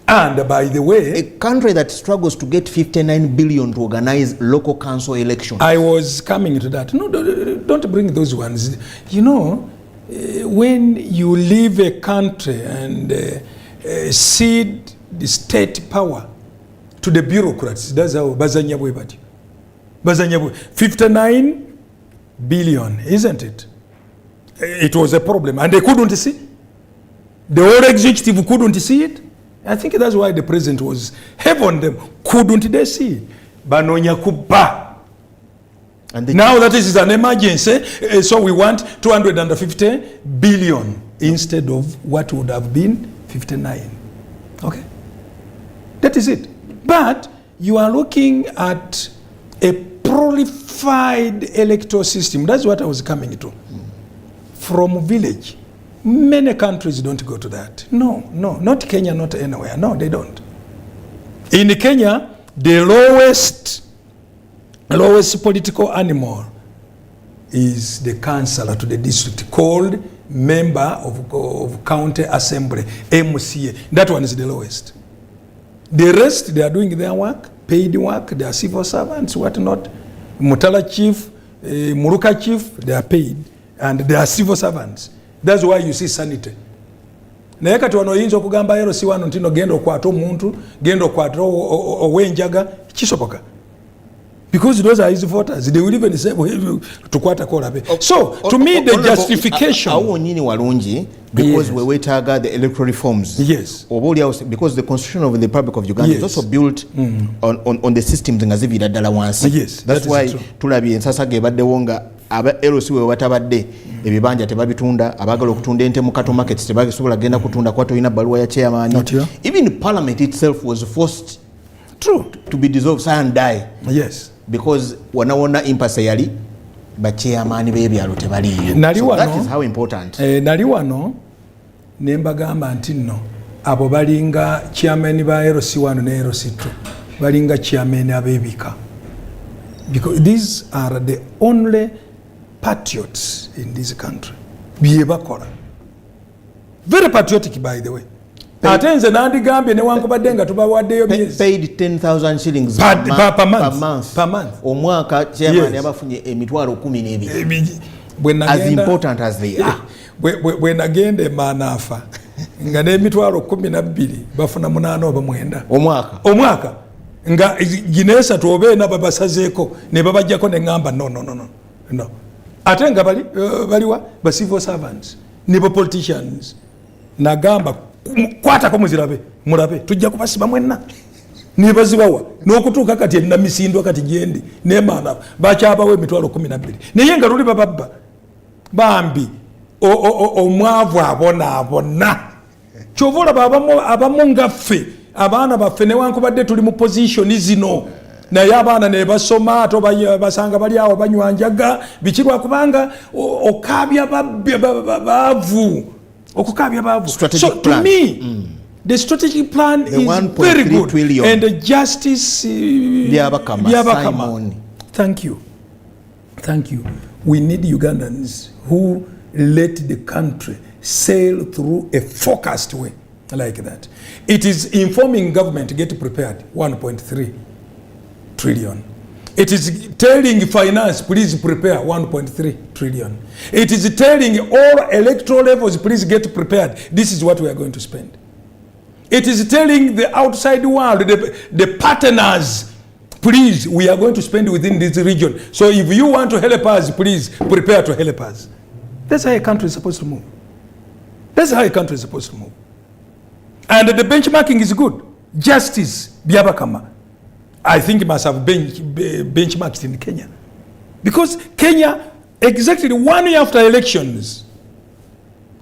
Speaker 1: And by the way,
Speaker 2: a country that struggles to get 59 billion to organize local council elections.
Speaker 1: I was coming to that. No, don't bring those ones. You know, when you leave a country and cede the state power to the bureaucrats, that's how bazanya bwe bati. Bazanya bwe 59 billion, isn't it? It was a problem and they couldn't see. The whole executive couldn't see it. I think that's why the president was heavy on them. Couldn't they see it? Banonya kuba. And now that is an emergency, so we want 250 billion instead of what would have been 59. Okay? That is it. But you are looking at a prolified electoral system. That's what I was coming to. From village. Many countries don't go to that. No, not Kenya, not anywhere. No, they don't. In Kenya, the lowest political animal is the councillor to the district, called member of county assembly, MCA. That one is the lowest. The rest, they are doing their work, paid work, they are civil servants, whatnot. Mutala chief, Muruka chief, they are paid, and they are civil servants. That's why you see sanity. Naye kati wano yinza okugamba ero si wano ntino genda okwata omuntu, genda okwata owenjaga, kisoboka. Because those are easy voters. They will even say, tukwata kolabe. So, to me, the justification...
Speaker 2: Awo nyini walungi, because we wetaga the electoral reforms.
Speaker 1: Yes.
Speaker 2: Because the constitution of the Republic of Uganda is also built on the systems nga zivira ddala wansi.
Speaker 1: Yes,
Speaker 2: that's why tulabye ensasa gebaddewo nga aba LC we batabadde ebibanja tebabitunda, abagala okutunda ente mu Cattle markets tebasobola genda kutunda kwa toyina baluwa ya chairman. Even parliament itself was forced to be dissolved and die.
Speaker 1: Yes.
Speaker 2: Because wanawona impasse yali ba chairman b'ebyalo tebaliyo. So that is how important.
Speaker 1: Nali wano nembagamba nti nno abo balinga chairman ba LC1 ne LC2 balinga chairman abebika. Because these are the only patriots in this country. Byebakola. Very patriotic, by the way. Atenze nandi gambye ne wankubadde nga tubawaddeyo myezi.
Speaker 2: Paid 10,000 shillings
Speaker 1: per month.
Speaker 2: Omwaka chairman yabafunye emitwalo 12. As important as they are.
Speaker 1: Bwe nagenda Manafa nga n'emitwalo 12 bafuna 8 oba 9. Omwaka. Nga ginesa tuobe na babasazeeko ne babajjako ne ngamba no. Ate nga baliwa ba civil servants ne ba politicians nagamba kwatako mulabe tujja kubasiba mwenna ne bazibawa n'okutuuka kati enna misindwa kati gyendi n'emaana bakyabawo emitwalo 12 naye nga luli bababba bambi omwavu abona kyova olaba abamu ngaffe abaana baffe newankubadde tuli mu position zino naye abaana ne basoma ate basanga bali awo banywanjaga bikirwa kubanga okabya baavu okukabya baavu. So to me the strategic plan the is very good trillion. And the justice Byabakama. Thank you. We need Ugandans who let the country sail through a focused way like that. It is informing government to get prepared, 1.3 trillion. It is telling finance, please prepare, 1.3 trillion. It is telling all electoral levels, please get prepared. This is what we are going to spend. It is telling the outside world, the partners, please, we are going to spend within this region. So if you want to help us, please prepare to help us. That's how a country is supposed to move. And the benchmarking is good. Justice, Byabakama, I think must have benchmarked in Kenya. Because Kenya, exactly 1 year after elections,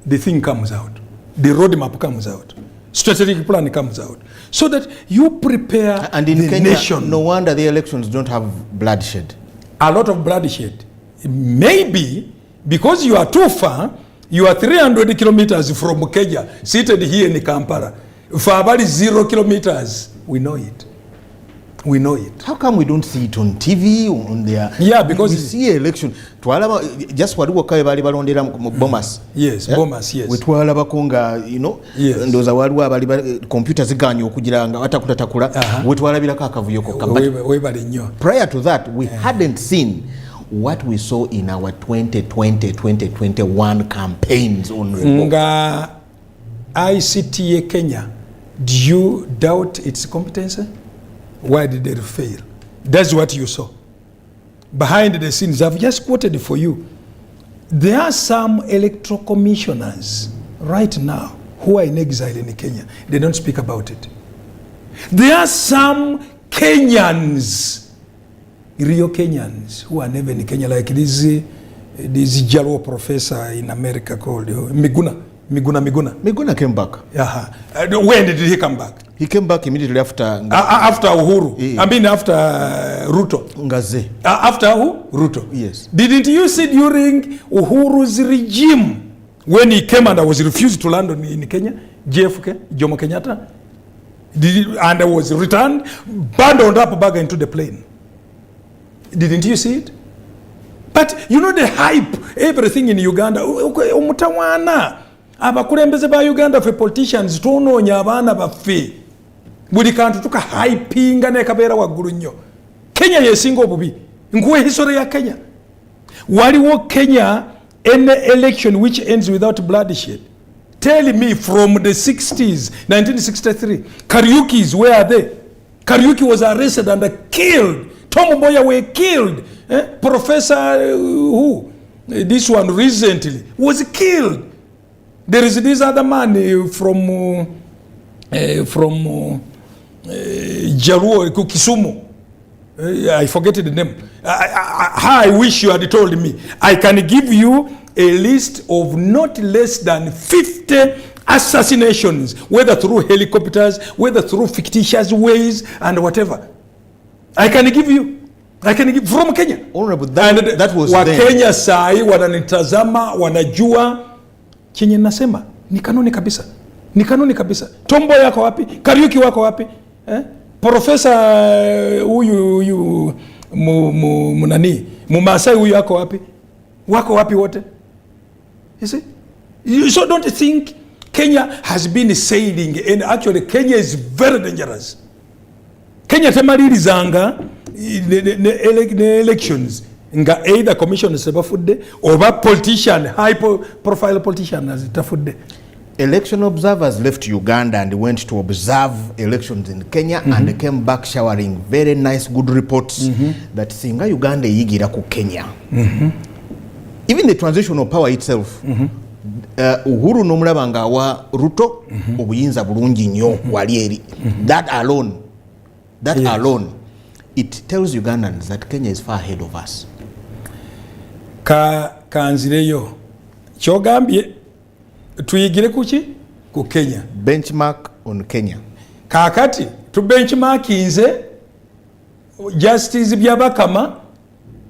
Speaker 1: the thing comes out. The roadmap comes out. Strategic plan comes out. So that you prepare
Speaker 2: and in
Speaker 1: the
Speaker 2: Kenya,
Speaker 1: nation.
Speaker 2: No wonder the elections don't have bloodshed.
Speaker 1: A lot of bloodshed. Maybe because you are too far, you are 300 kilometers from Kenya, seated here in Kampala. For about 0 kilometers, we know it. We know it.
Speaker 2: How come we don't see it on TV, on there?
Speaker 1: Yeah, because
Speaker 2: we see election. Just what we balondera Bomas.
Speaker 1: Yes, yeah? Bomas, yes.
Speaker 2: We twalaba konga, you know,
Speaker 1: yes.
Speaker 2: Ndoza waliwo abali computers ziganyo okugira nga watakutakula. We twalabirako akavuyo kokka. Prior to that, we hadn't seen what we saw in our 2020-2021 campaigns on
Speaker 1: nga ICTA Kenya. Do you doubt its competence? Why did they fail? That's what you saw. Behind the scenes, I've just quoted for you. There are some electoral commissioners right now who are in exile in Kenya. They don't speak about it. There are some Kenyans, real Kenyans, who are never in Kenya, like this Jalo professor in America called Miguna came back. When did he come back?
Speaker 2: He came back immediately after
Speaker 1: Uhuru. I mean after Ruto.
Speaker 2: Ngaze.
Speaker 1: After who? Ruto.
Speaker 2: Yes.
Speaker 1: Didn't you see during Uhuru's regime when he came and I was refused to land in Kenya? JFK, Jomo Kenyatta. And I was returned, bundled up back into the plane. Didn't you see it? But you know the hype, everything in Uganda. Umutawana. Abakulembeze ba Uganda for politicians tunoonya abaana baffe buli kantu tuka hypinga ne kabeera waggulu nnyo. Kenya yesinga obubi nkuwe history ya Kenya. Waliwo Kenya any election which ends without bloodshed? Tell me from the 60s, 1963, Kariukis, where are they? Kariuki was arrested and killed. Tom Mboya were killed. Professor who? This one recently was killed. There is this other man from Jaluo, Kisumu. I forget the name. I wish you had told me. I can give you a list of not less than 50 assassinations, whether through helicopters, whether through fictitious ways, and whatever. I can give you from Kenya.
Speaker 2: Honorable, that was then.
Speaker 1: Kenya sai wananitazama, wanajua chenye nasema ni kanuni kabisa. Ni kanuni kabisa. Tombo yako wapi? Kariuki wako wapi? Profesa huyu munani Mumasai huyu yako wapi? Wako wapi wote? You see? You so don't think Kenya has been sailing, and actually Kenya is very dangerous. Kenya temalirizanga the elections nga either commission sebafudde oba politician, high profile politician as tafudde.
Speaker 2: Election observers left Uganda and went to observe elections in Kenya and came back showering very nice good reports that singa Uganda yigira ku Kenya. Even the transitional power itself, Uhuru nomulabanga wa Ruto obuyinza bulungi nnyo wali eri. That alone, it tells Ugandans that Kenya is far ahead of us.
Speaker 1: Kanzireyo kyogambye tuyigire kuki ku Kenya.
Speaker 2: Benchmark on Kenya.
Speaker 1: Kakati tu benchmarkinze justice byabakama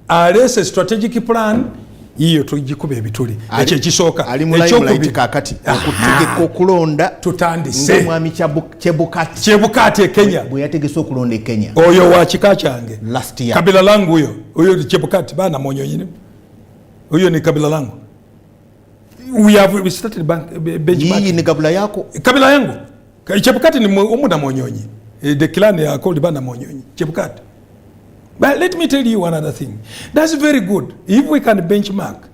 Speaker 1: alese strategic plan iyo tujikuba ebituli ekyo kisooka
Speaker 2: ali mulayi kakati okutegeka okulonda
Speaker 1: tutandise
Speaker 2: mwami
Speaker 1: Chebukati Kenya
Speaker 2: bwe yategese okulonda Kenya
Speaker 1: oyo wa kika kyange
Speaker 2: last year
Speaker 1: kabila langu oyo Chebukati bana monyonyine oyo ni kabila langu. We started benchmark.
Speaker 2: Hii ni kabila yako?
Speaker 1: Kabila yangu. Chebukati ni omuna monyonyi. The clan ya called bana monyonyi. Chebukati. But let me tell you another thing. That's very good. If we can benchmark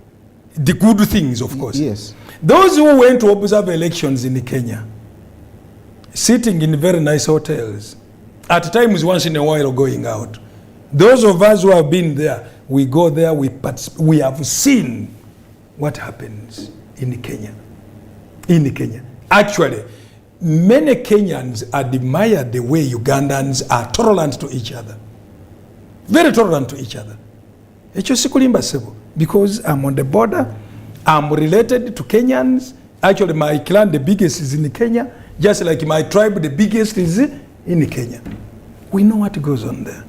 Speaker 1: the good things, of course.
Speaker 2: Yes.
Speaker 1: Those who went to observe elections in Kenya, sitting in very nice hotels, at times once in a while going out. Those of us who have been there, we go there, we have seen what happens in Kenya. In Kenya. Actually, many Kenyans admire the way Ugandans are tolerant to each other. Very tolerant to each other. Because I'm on the border, I'm related to Kenyans, Actually, my clan, the biggest is in Kenya, just like my tribe, the biggest is in Kenya. We know what goes on there.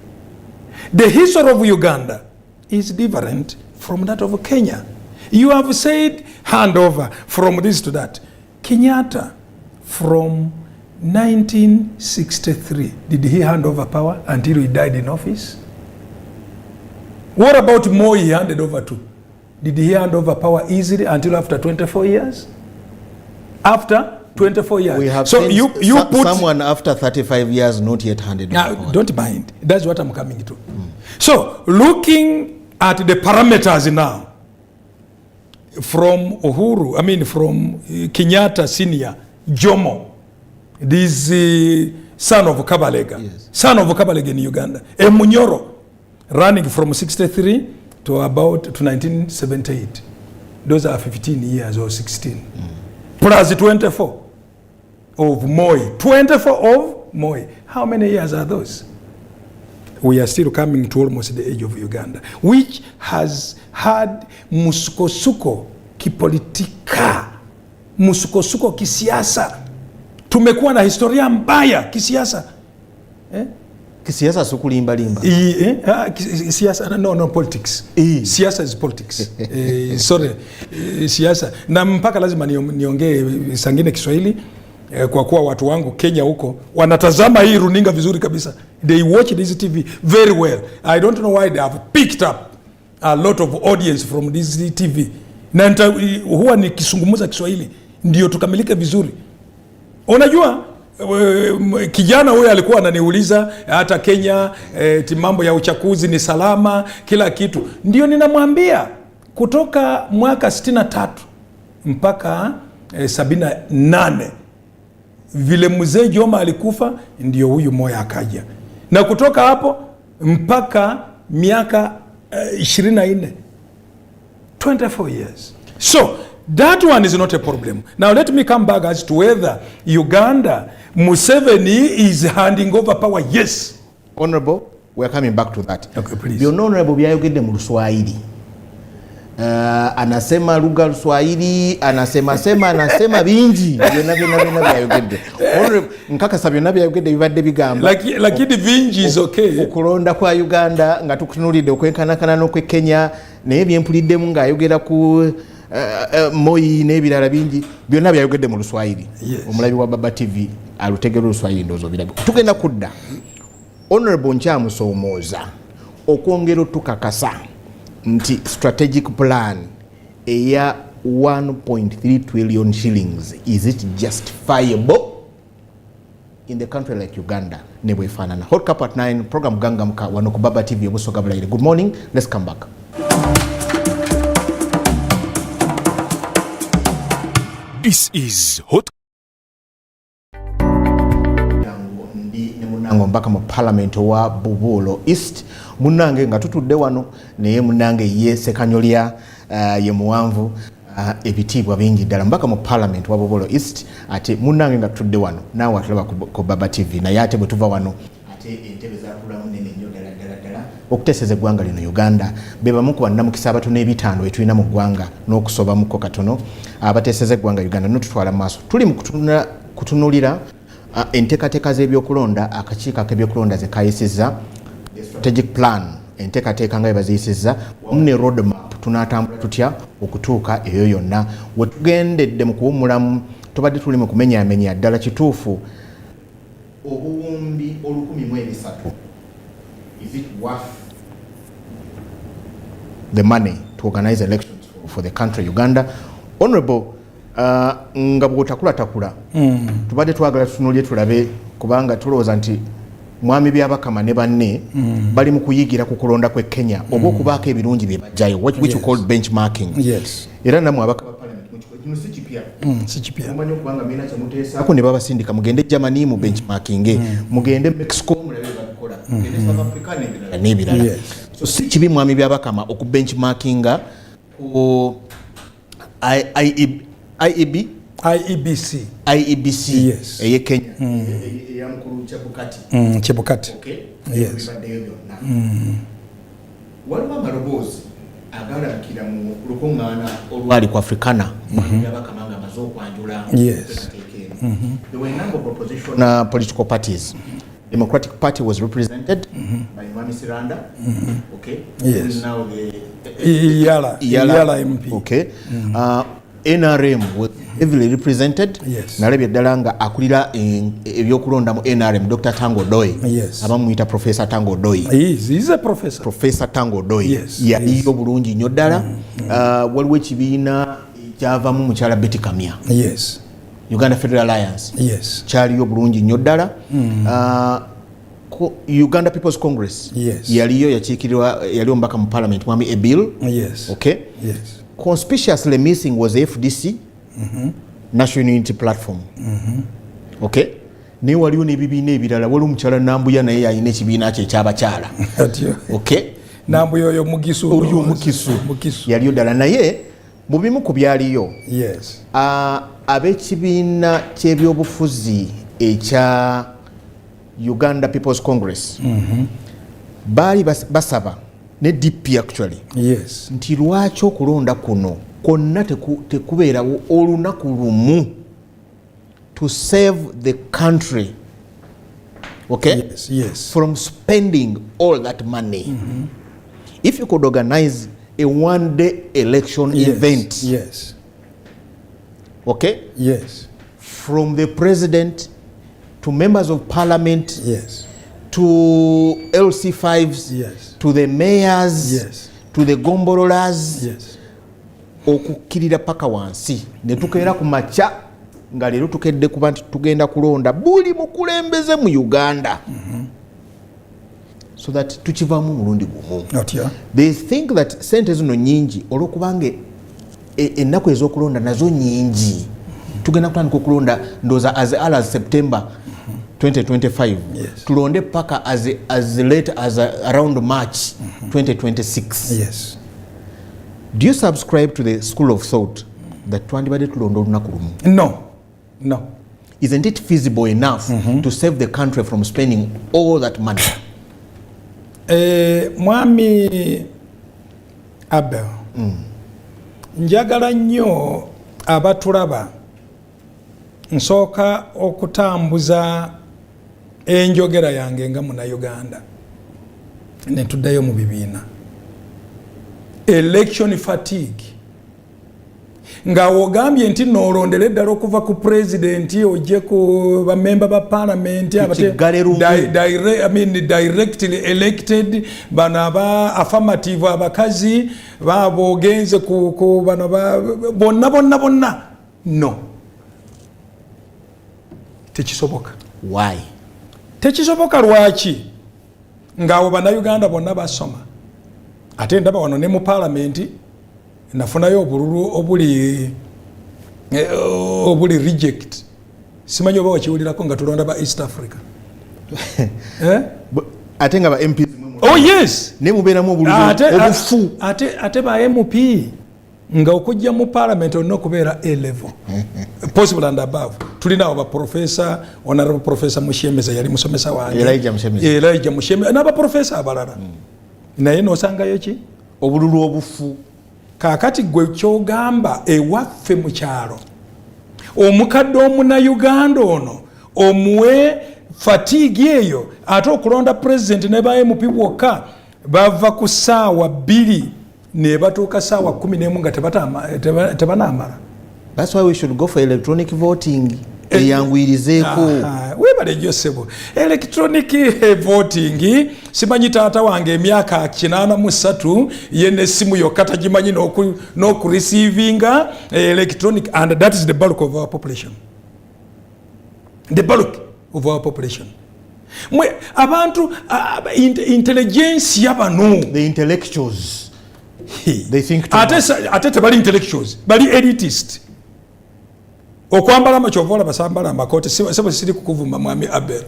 Speaker 1: The history of Uganda is different from that of Kenya. You have said handover from this to that. Kenyatta, from 1963, did he hand over power until he died in office? What about Moi he handed over to? Did he hand over power easily until after 24 years? After 24 years.
Speaker 2: We have
Speaker 1: so you put
Speaker 2: someone after 35 years not yet handed over power.
Speaker 1: Don't mind. That's what I'm coming to. So looking at the parameters now, from Uhuru, from Kenyatta Senior, Jomo, this son of Kabalega,
Speaker 2: yes.
Speaker 1: Son of Kabalega in Uganda, Munyoro, running from 63 to about to 1978. Those are 15 years or 16. Plus 24 of Moi. 24 of Moi. How many years are those? We are still coming to almost the age of Uganda, which has had musukosuko kipolitika, musukosuko kisiasa. Tumekuwa na historia mbaya kisiasa.
Speaker 2: Kisiasa sukulimba limba.
Speaker 1: Siasa, no, politics. Siasa is politics. Sorry, siasa. Na mpaka lazima niongee sangine Kiswahili. Kwa kuwa watu wangu Kenya huko wanatazama hii runinga vizuri kabisa. They watch this TV very well. I don't know why they have picked up a lot of audience from this TV. Na huwa nikizungumza Kiswahili ndio tukamilike vizuri. Unajua kijana huyo alikuwa ananiuliza hata Kenya mambo ya uchaguzi ni salama, kila kitu. Ndio ninamwambia kutoka mwaka 63 mpaka 78 vile mzee Joma alikufa ndio huyu Moi akaja. Na kutoka hapo mpaka miaka 24. 24 years. So that one is not a problem. Now let me come back as to whether Uganda, Museveni is handing over power. Yes.
Speaker 2: Honorable, we are coming back to that.
Speaker 1: Okay, please.
Speaker 2: The honorable byayogedde mu Luswahili. Anasema lugha Luswahili, anasema bingi. Byonna byayogedde. Honorable, nkakasa byonna byayogedde bibadde bigamba.
Speaker 1: Lakini bingi is okay.
Speaker 2: Okulonda kwa Uganda nga tukutunulidde okwenkanakana n'okwe Kenya naye byempuliddemu ng'ayogera ku Moi n'ebirala bingi byonna byayogedde mu Luswahili.
Speaker 1: Yes.
Speaker 2: Omulabi wa Baba TV alutegera Luswahili ndowooza obirabye. Tugenda kudda. Honorable nkyamusoomooza okwongera otukakasa nti strategic plan eya 1.3 trillion shillings, is it justifiable in the country like Uganda? Nebwefaanana. Hot Cup at 9, program Gangamuka wano ku Baba TV obusoga bulaire. Good morning, let's come back.
Speaker 3: This is Hot
Speaker 2: Munango mpaka mu parliament wa Bubulo East. Munange nga tutudde wano naye munange ye Sekanyolya ye muwanvu ebitibwa bingi ddala mpaka mu parliament wa Bubulo East. Ate munange nga tutudde wano naawe atulaba ku Baba TV naye ate bwe tuva wano ate entebe zakulamu nene nnyo ddala okuteeseza eggwanga lino Uganda be bamu ku bannamukisa abatono ebitaano etulina mu ggwanga n'okusobamuko katono abateeseza eggwanga Uganda n'otutwala mu maaso. Tuli mu kutunulira enteekateeka z'ebyokulonda akakiiko ak'ebyokulonda ze kayisizza strategic plan enteekateeka nga baziyisizza wamu ne road map tunaatambula tutya okutuuka eyo yonna we tugendedde mu kuwummulamu tubadde tuli mu kumenyaamenya ddala kituufu obuwumbi 1,300. Is it worth the money to organize elections for the country Uganda? Honorable, nga bw'otakulatakula tubadde twagala tutunulye tulabe kubanga tulowooza nti mwami byabakama ne banne bali mu kuyigira ku kulonda kwe Kenya oba okubaako ebirungi bye bajjayo which you call benchmarking.
Speaker 1: Yes.
Speaker 2: Era nammwe abaka ba parliament kino si kipya mumanyi okubanga mina kyemuteesaako ne babasindika mugende Germany mu benchmarking mugende Mexico mulabe bakola mugende South Africa n'ebirala. So si kibi mwami byabakama okubenchmarkinga ku IEBC
Speaker 1: yes.
Speaker 2: Eye Kenya ya mkuru
Speaker 1: Chebukati
Speaker 2: okay
Speaker 1: yes.
Speaker 2: Waliwo amalobozi agalamikira mu lukuŋŋaana olwali ku Africana yabakamanga
Speaker 1: Yes.
Speaker 2: There were a number of opposition political parties. Democratic Party was represented by Mwami Siranda. Okay.
Speaker 1: Yes.
Speaker 2: Who is now the
Speaker 1: Iyala MP.
Speaker 2: Okay. NRM was heavily represented.
Speaker 1: Yes.
Speaker 2: Nalebye ddala nga akulira ebyokulonda mu NRM Dr. Tango Doi.
Speaker 1: Yes.
Speaker 2: Abamuyita Professor Tango Doi.
Speaker 1: He's a professor.
Speaker 2: Professor Tango Doi.
Speaker 1: Yes.
Speaker 2: Yaliyo bulungi nnyo ddala. Waliwo ekibiina kyavamu mukyala Betty Kamya.
Speaker 1: Yes.
Speaker 2: Uganda Federal Alliance.
Speaker 1: Yes.
Speaker 2: Kyaliyo bulungi nnyo ddala. Uganda People's Congress.
Speaker 1: Yes.
Speaker 2: Yaliyo yaliyo mbaka mu parliament mwami a bill.
Speaker 1: Yes.
Speaker 2: Okay.
Speaker 1: Yes.
Speaker 2: Conspicuously missing was FDC, National Unity Platform. Okay. Ne waliyo n'ebibiina ebirala waliwo omukyala Nambuya naye yalina ekibiina kye ekyabakyala. Okay.
Speaker 1: Nambuya oyo Mugisu.
Speaker 2: Oyo Mugisu. Yaliyo ddala naye mu bimu ku byaliyo.
Speaker 1: Yes.
Speaker 2: Ab'ekibiina ky'ebyobufuzi ekya Uganda People's Congress baali basaba ne DP actually.
Speaker 1: Yes.
Speaker 2: Nti lwaki okulonda kuno konna tekubeerawo olunaku lumu to save the country, okay?
Speaker 1: Yes, yes.
Speaker 2: From spending all that money. If you could organize a one-day election event,
Speaker 1: yes,
Speaker 2: okay?
Speaker 1: Yes.
Speaker 2: From the president to members of parliament,
Speaker 1: yes,
Speaker 2: to LC5s,
Speaker 1: yes,
Speaker 2: to the mayors,
Speaker 1: yes,
Speaker 2: to the gombololas,
Speaker 1: yes,
Speaker 2: okukirira paka wansi ne tukeera ku macha nga leero tukedde kuba nti tugenda kulonda buli mukulembeze mu Uganda, so that tukivaamu mulundi gumu. They think that sente zino nyingi olwokubanga ennaku ez'okulonda nazo nyingi. Tugenda kutandika okulonda ndooza as early as September 2025.
Speaker 1: Yes.
Speaker 2: Tulonde paka as late as around March 2026.
Speaker 1: Yes.
Speaker 2: Do you subscribe to the school of thought that twandibadde tulonda olunaku lumu?
Speaker 1: No. No.
Speaker 2: Isn't it feasible enough to save the country from spending all that money?
Speaker 1: Mwami Abel, njagala nnyo abatulaba nsooka okutambuza enjogera yange nga Munnayuganda ne tuddayo mu bibiina. Election fatigue. Nga wogambye nti noolondera eddala okuva ku president ojje ku bamemba ba parliament directly elected bano aba affirmative abakazi baabo ogenze ku bano bonna. No. Tekisoboka.
Speaker 2: Why?
Speaker 1: Tekisoboka lwaki? Ng'abo Bannayuganda bonna basoma. Ate ndaba wano ne mu parliament nafunayo obululu obuli reject. Simanyi oba wakiwulirako nga tulonda ba East Africa.
Speaker 2: Ate nga ba MP.
Speaker 1: Oh yes.
Speaker 2: Ne mubeeramu obululu obufu.
Speaker 1: Ate ba MP nga okujja mu parliament olina okubeera A level. Possible and above. Tulina aba professor, honorable professor Mushemeza yali musomesa wange. Elijah Mushemeza n'aba professor abalala. Naye n'osangayo ki?
Speaker 2: Obululu obufu.
Speaker 1: Kaakati gwe kyogamba ewaffe mu kyalo omukadde Omunnayuganda ono omuwe fatigue eyo ate okulonda president ne ba MP bwokka bava ku ssaawa 2 ne batuuka ssaawa 11 nga tebanaamala.
Speaker 2: That's why we should go for electronic voting. Eyangwirizeeko.
Speaker 1: Webale Joseph. Electronic voting simanyi taata wange emyaka 83 yene simu yokka tagimanyi n'okureceiving electronic, and that is the bulk of our population. The bulk of our population. Mwe abantu intelligence yabano,
Speaker 2: the intellectuals, they think
Speaker 1: ate tebali intellectuals, bali elitist. Okwambala amachovola basambala amakote sebo siri kukuvuma Mwami Abel.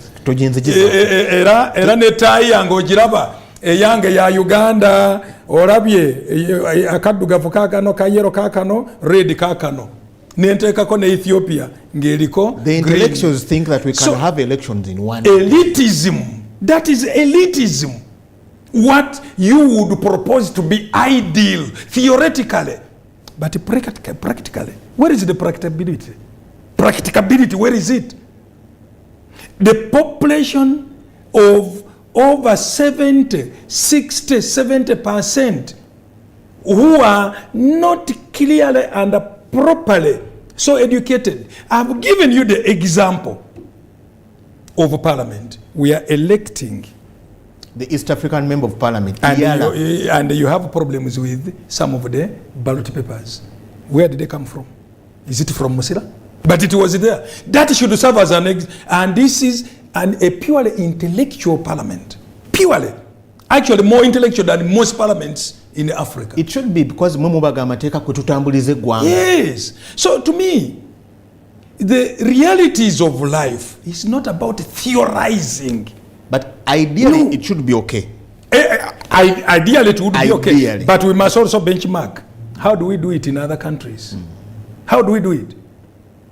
Speaker 1: Era ne tayi yange ogiraba eyange ya Uganda olabye akaddugavu kakano kayero kakano red kakano nenteekako ne Ethiopia ng'eriko.
Speaker 2: The intellectuals think that we can have elections in one.
Speaker 1: Elitism. That is elitism. What you would propose to be ideal theoretically, but practically Where is the practicability? Practicability, where is it? The population of over 70% who are not clearly and properly so educated. I've given you the example of parliament. We are electing
Speaker 2: the East African Member of Parliament.
Speaker 1: And you have problems with some of the ballot papers. Where did they come from? Is it from Musila? But it was there. That should serve as an and this is a purely intellectual parliament. Purely. Actually more intellectual than most parliaments in Africa.
Speaker 2: It should be because
Speaker 1: yes. So to me, the realities of life is not about theorizing.
Speaker 2: But ideally, it should be okay.
Speaker 1: Ideally, it would be okay. But we must also benchmark. How do we do it in other countries? How do we do it?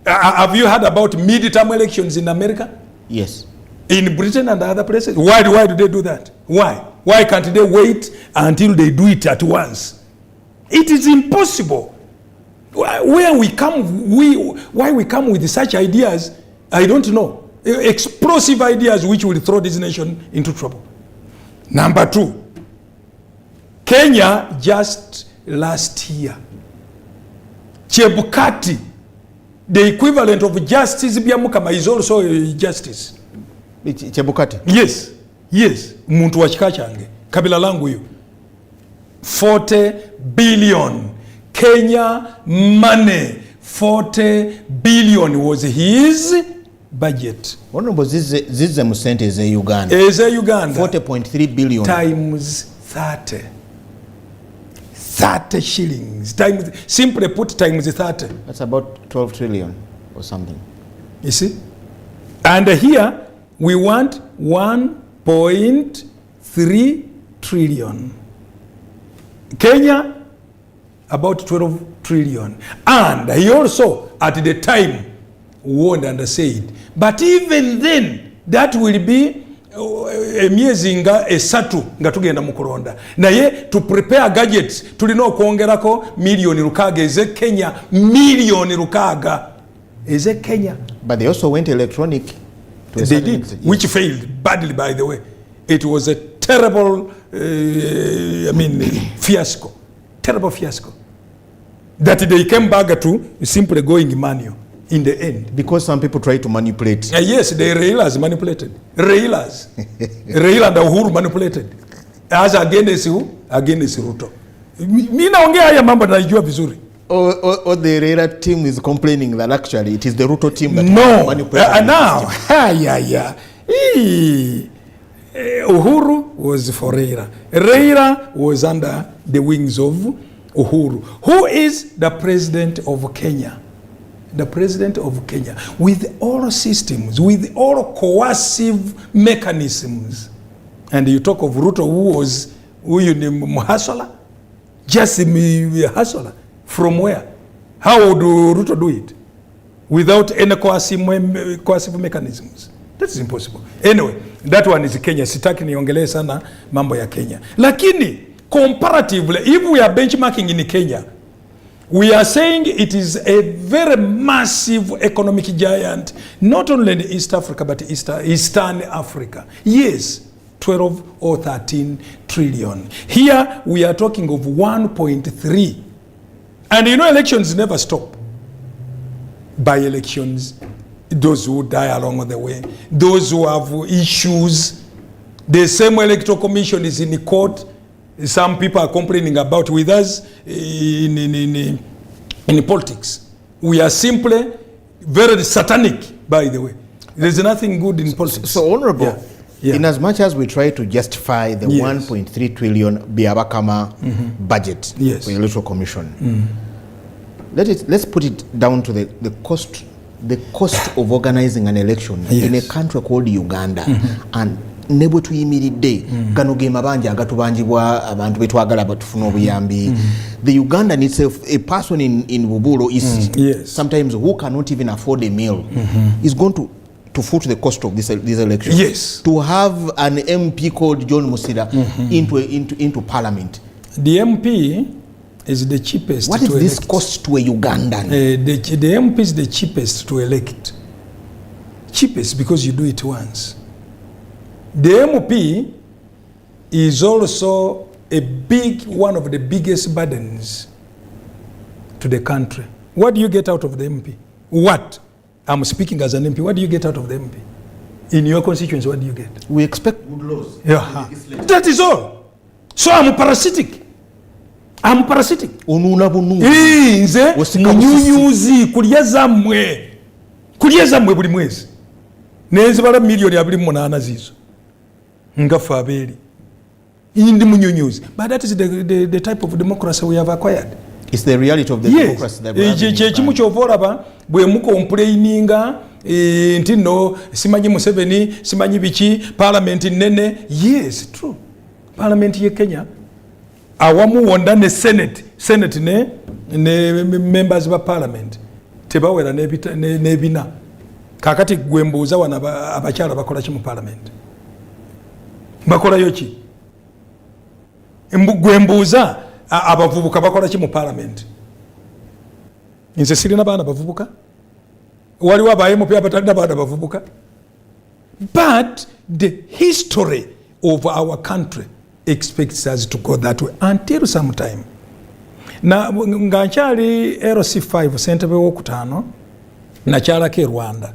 Speaker 1: Have you heard about mid-term elections in America?
Speaker 2: Yes.
Speaker 1: In Britain and other places? Why do they do that? Why? Why can't they wait until they do it at once? It is impossible. Why we come with such ideas, I don't know. Explosive ideas which will throw this nation into trouble. Number 2, Kenya just last year, Chebukati, the equivalent of Justice Byamukama is also justice.
Speaker 2: Chebukati?
Speaker 1: Yes, muntu wa chika change, kabila langu hiyo. 40 billion Kenya money, 40 billion was his budget.
Speaker 2: Honorable, zize musente eze Uganda. 40.3 billion.
Speaker 1: Times 30. 30 shillings. Times, simply put times 30.
Speaker 2: That's about 12 trillion or something.
Speaker 1: You see? And here we want 1.3 trillion. Kenya, about 12 trillion. And he also, at the time, warned and said, but even then, that will be emyezi nga esatu nga tugenda mu kulonda. Naye to prepare gadgets tulina okwongerako milioni lukaaga eze Kenya, milioni lukaaga eze Kenya.
Speaker 2: But they also went electronic.
Speaker 1: They did, yes. Which failed badly, by the way. It was a terrible, fiasco. Terrible fiasco. That they came back to simply going manual in the end.
Speaker 2: Because some people try to manipulate.
Speaker 1: Yes, the Railas manipulated. Railas. Raila and Uhuru manipulated. As against who? Against Ruto. Mimi naongea haya mambo najua vizuri.
Speaker 2: Or the Raila team is complaining that actually it is the Ruto team that
Speaker 1: manipulated. Now, Uhuru was for Raila. Raila was under the wings of Uhuru. Who is the president of Kenya? The president of Kenya, with all systems, with all coercive mechanisms. And you talk of Ruto, who you name Muhasola? Just Muhasola. From where? How would Ruto do it? Without any coercive mechanisms. That is impossible. Anyway, that one is Kenya. Sitaki niongelee sana mambo ya Kenya. Lakini, comparatively, if we are benchmarking in Kenya, we are saying it is a very massive economic giant, not only in East Africa, but Eastern Africa. Yes, 12 or 13 trillion. Here, we are talking of 1.3. And you know, elections never stop. By elections, those who die along the way, those who have issues, the same electoral commission is in the court. Some people are complaining about with us in politics. We are simply very satanic, by the way. There's nothing good in politics.
Speaker 2: So honorable, in as much as we try to justify the 1.3 trillion Byabakama budget for the electoral commission, let's put it down to the cost of organizing an election in a country called Uganda and nebo tuyimiridde gano ge mabanja agatubanjibwa abantu betwagala batufuna obuyambi. The Ugandan itself, a person in Buburo is sometimes who cannot even afford a meal is going to foot the cost of this election.
Speaker 1: Yes.
Speaker 2: To have an MP called John Musira into parliament.
Speaker 1: The MP is the cheapest.
Speaker 2: What is this cost to a Ugandan?
Speaker 1: The MP is the cheapest to elect. Cheapest because you do it once. The MP is also one of the biggest burdens to the country. What do you get out of the MP? What? I'm speaking as an MP. What do you get out of the MP? In your constituency, what do you get?
Speaker 2: We expect good laws.
Speaker 1: Yeah. That is all. So I'm parasitic. Nze munyunyuzi kulya zammwe buli mwezi nezibala milioni 28 zizo ngafa abeli indi munyunyuzi. But that is the type of democracy we have acquired.
Speaker 2: It's the reality of the democracy that we have.
Speaker 1: Kimu kyovoraba bwe mukomplaininga nti no simanyi Museveni simanyi biki parliament nene. Yes, true. Parliament ye Kenya awamu wonda ne senate ne members ba parliament tebawera nebina kakati gwembuuza wana abakyala bakola ki mu parliament? Bakola yoki? Gwembuuza abavubuka bakola ki mu parliament? Nze sirina baana bavubuka, waliwo abayemu pia batalina baana bavubuka. But the history of our country expects us to go that way until some time. Na nga nkyali LC5 ssentebe w'okutaano nakyalako e Rwanda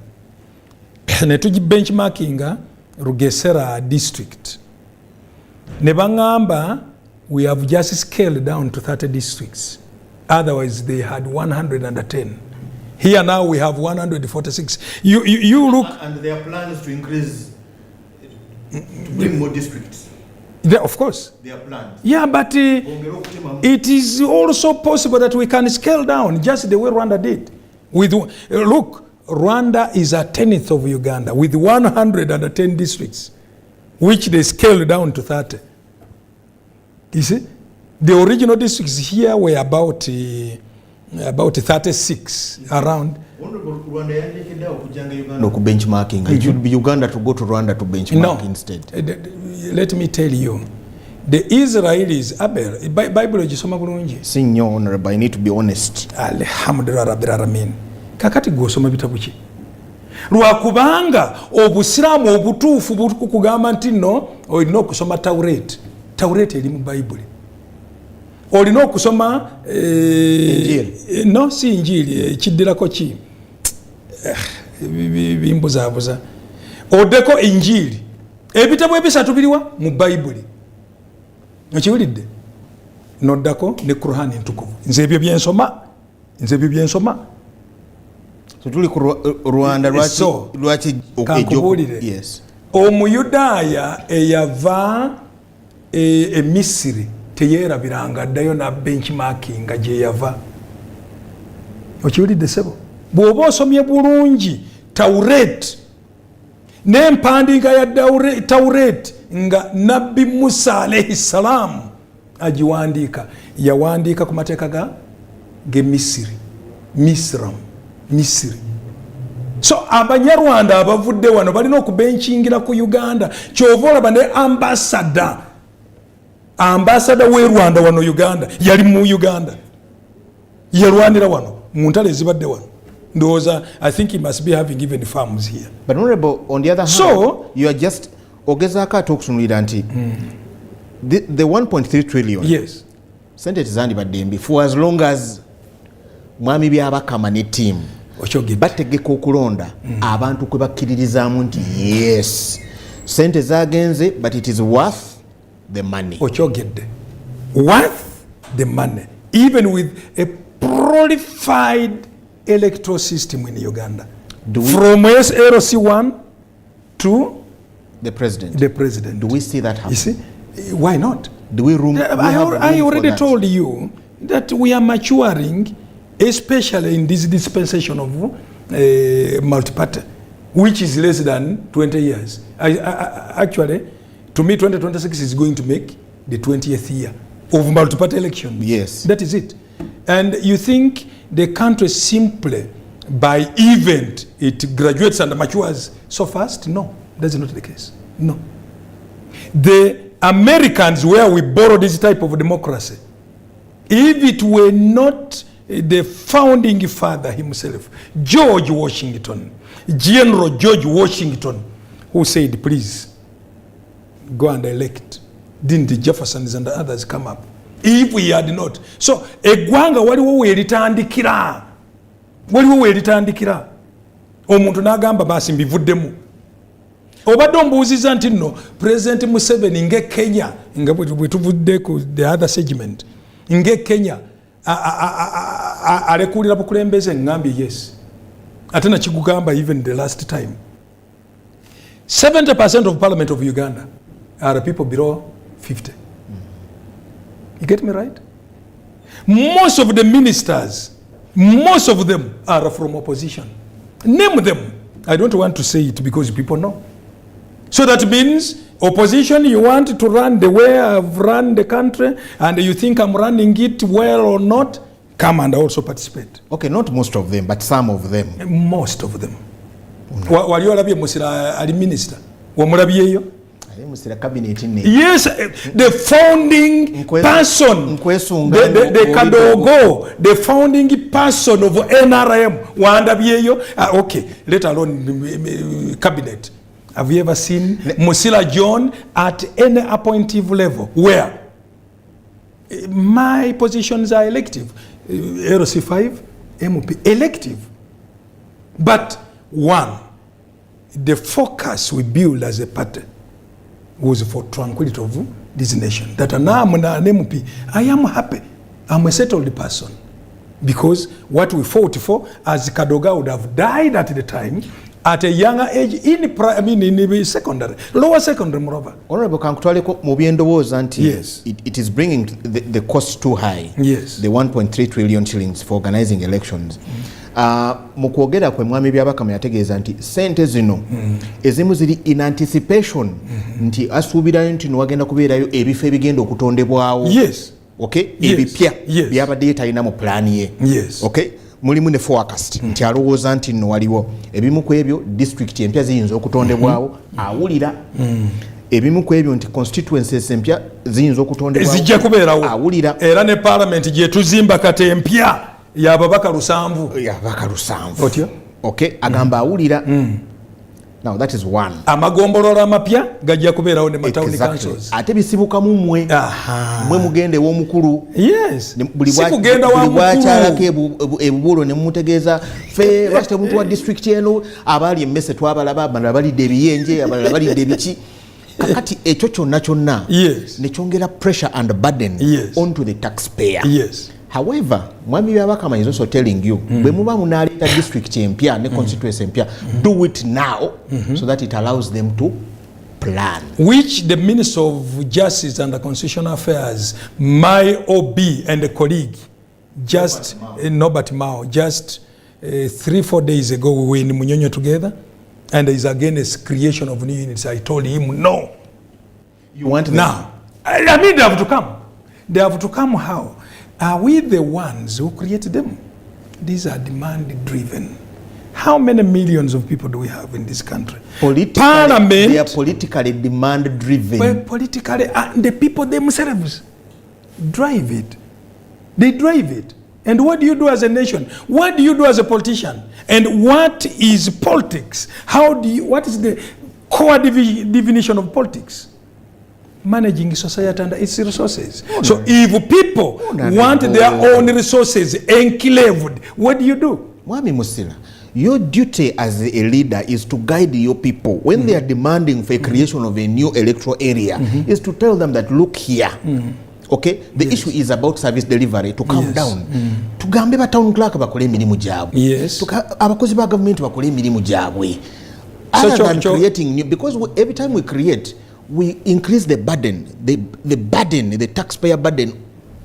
Speaker 1: ne tugi benchmarkinga Rugesera district ne baŋŋamba we have just scaled down to 30 districts. Otherwise they had 110. Here now we have 146. You look,
Speaker 2: and there are plans to increase, to bring more districts.
Speaker 1: Of course.
Speaker 2: There are plans.
Speaker 1: Yeah, but it is also possible that we can scale down just the way Rwanda did. Look, Rwanda is a tenth of Uganda with 110 districts, which they scaled down to 30. You see, the original districts here were about 36 around.
Speaker 2: No, benchmarking. It should be Uganda to go to Rwanda to benchmark instead.
Speaker 1: Let me tell you, the Israelis, Bible gisoma bulungi.
Speaker 2: Senior honorable, I need to be honest.
Speaker 1: Alhamdulillah rabbil alamin. Kakati gwosoma bitabu ki? Lwakubanga obusiramu obutuufu bukugamba nti no olina okusoma Tauret. Tauret eri mu Bible. Olina okusoma no si Injili kiddirako ki bimbuzabuza odeko Injili ebitabo ebisatu biriwa mu Bible okiwulidde noddako ne Qur'an entukuvu. Nze ebyo byensoma
Speaker 2: so tuli ku Rwanda lwaki
Speaker 1: yes Omuyudaaya eyava Misiri teyerabiranga addayo na benchmarking gye yava. Okiwulidde sebo? Bw'oba osomye bulungi Tauret n'empandiika ya Tauret nga Nabbi Musa alayhi salam agiwandiika, yawandiika ku mateeka ge Misiri. So Abanyarwanda abavudde wano balina okubenchingira ku Uganda. Kyova olaba ne ambassador w'e Rwanda wano Uganda yali mu Uganda yalwanira wano mu ntalo ezibadde wano. Ndowooza I think he must be having even farms here.
Speaker 2: But honorable, on the other hand, so you are just ogezaako ate okutunulira nti the 1.3 trillion
Speaker 1: yes
Speaker 2: sente tezandibadde mbi for as long as mwami byabakama ne team bategeka okulonda abantu kwe bakkiririzaamu nti yes sente zagenze but it is worth the money.
Speaker 1: Okyogedde worth the money even with a prolified electoral system in Uganda from SLC1 to
Speaker 2: the president. Do we see that happen?
Speaker 1: You see, why not?
Speaker 2: Do we room?
Speaker 1: I already told you that we are maturing, especially in this dispensation of multi-party, which is less than 20 years. Actually, to me, 2026 is going to make the 20th year of multi-party election.
Speaker 2: Yes.
Speaker 1: That is it. And you think the country simply by event it graduates and matures so fast? No, that's not the case. No. The Americans, where we borrow this type of democracy, If it were not the founding father himself, George Washington, General George Washington, who said, please, go and elect, didn't the Jeffersons and the others come up? If we had not. So, eggwanga waliwo weeritandikira. Waliwo weeritandikira. Omuntu n'agamba basi mbivuddemu. Obadde ombuuziza nti nno President Museveni nge Kenya nga bwe tuvudde ku the other segment nge Kenya alekulira bukulembeze ngambye yes. Ate nakigugamba even the last time. 70% of parliament of Uganda are people below 50. You get me right? Most of the ministers, most of them are from opposition. Name them. I don't want to say it because people know. So that means opposition, you want to run the way I've run the country and you think I'm running it well or not, come and also participate.
Speaker 2: Okay, not most of them, but some of them.
Speaker 1: Most of them. Wali olabye Musila ali minister? Wamulabyeyo? Yes, the founding person, the Kadogo, the founding person of NRM. Wandabyeyo? Okay, let alone cabinet. Have you ever seen Musila John at any appointive level? Where? My positions are elective. LC5, MOP, elective. But one, the focus we build as a party was for tranquility of this nation. That now I'm an MOP. I am happy. I'm a settled person. Because what we fought for, as Kadoga would have died at the time, at a younger age, in secondary, lower secondary, moreover.
Speaker 2: Honorable Kankutwaleko mubyendowooza nti
Speaker 1: yes.
Speaker 2: It is bringing the cost too high.
Speaker 1: Yes.
Speaker 2: The 1.3 trillion shillings for organizing elections. Mu kwogera kwe mwami Byabakama yategeeza nti sente zino ezimu ziri in anticipation nti asuubirayo nti wagenda kubeerayo ebifo ebigenda okutondebwawo.
Speaker 1: Yes.
Speaker 2: Okay? Ebipya byabadde talina mu plan ye.
Speaker 1: Yes.
Speaker 2: Okay? Mulimu ne forecast nti alowooza nti nno waliwo ebimu ku ebyo district empya ziyinza okutondebwawo awulira ebimu ku ebyo nti constituencies empya ziyinza okutondebwawo
Speaker 1: zijja kubeerawo
Speaker 2: awulira
Speaker 1: era ne parliament gye tuzimba kati empya y'ababaka 7 otyo.
Speaker 2: Okay, agamba awulira. Now that is one.
Speaker 1: Amagombolola amapya gajja kubeerawo ne town councils.
Speaker 2: Ate bisibukamu mwe mugende w'omukulu.
Speaker 1: Yes.
Speaker 2: Si kugenda wa mukulu. Ebubulo ne mumutegeeza fe lwaki temuntu wa district eno abali emmese twabalaba abalala balidde ebiyenje abalala balidde ebiki. Kakati ekyo kyonna ne kyongera pressure and burden onto the taxpayer.
Speaker 1: Yes.
Speaker 2: However, mwami Byabakama is also telling you, bwe muba munaleta district empya ne constituency empya, do it now so that it allows them to plan. Which
Speaker 1: the Minister of Justice and Constitutional Affairs, my OB and a colleague, just Norbert Mao, just 3-4 days ago we were in Munyonyo together, and there is against creation of new units. I told him no.
Speaker 2: You want them?
Speaker 1: Now, I mean they have to come. They have to come how? Are we the ones who create them? These are demand driven. How many millions of people do we have in this country?
Speaker 2: Parliament, they are politically demand driven.
Speaker 1: Well, politically, the people themselves drive it. They drive it. And what do you do as a nation? What do you do as a politician? And what is politics? What is the core definition of politics? Managing society and its resources. So if people want their own resources enclaved, what do?
Speaker 2: Mwami Musila, your duty as a leader is to guide your people. When they are demanding for a creation of a new electoral area, is to tell them that look here. Okay? The issue is about service delivery, to calm down. Tugambe ba town clerk bakole emirimu gyabwe.
Speaker 1: Yes.
Speaker 2: Abakozi ba government bakole emirimu gyabwe. Other than creating new, because every time we create, we increase the burden, the taxpayer burden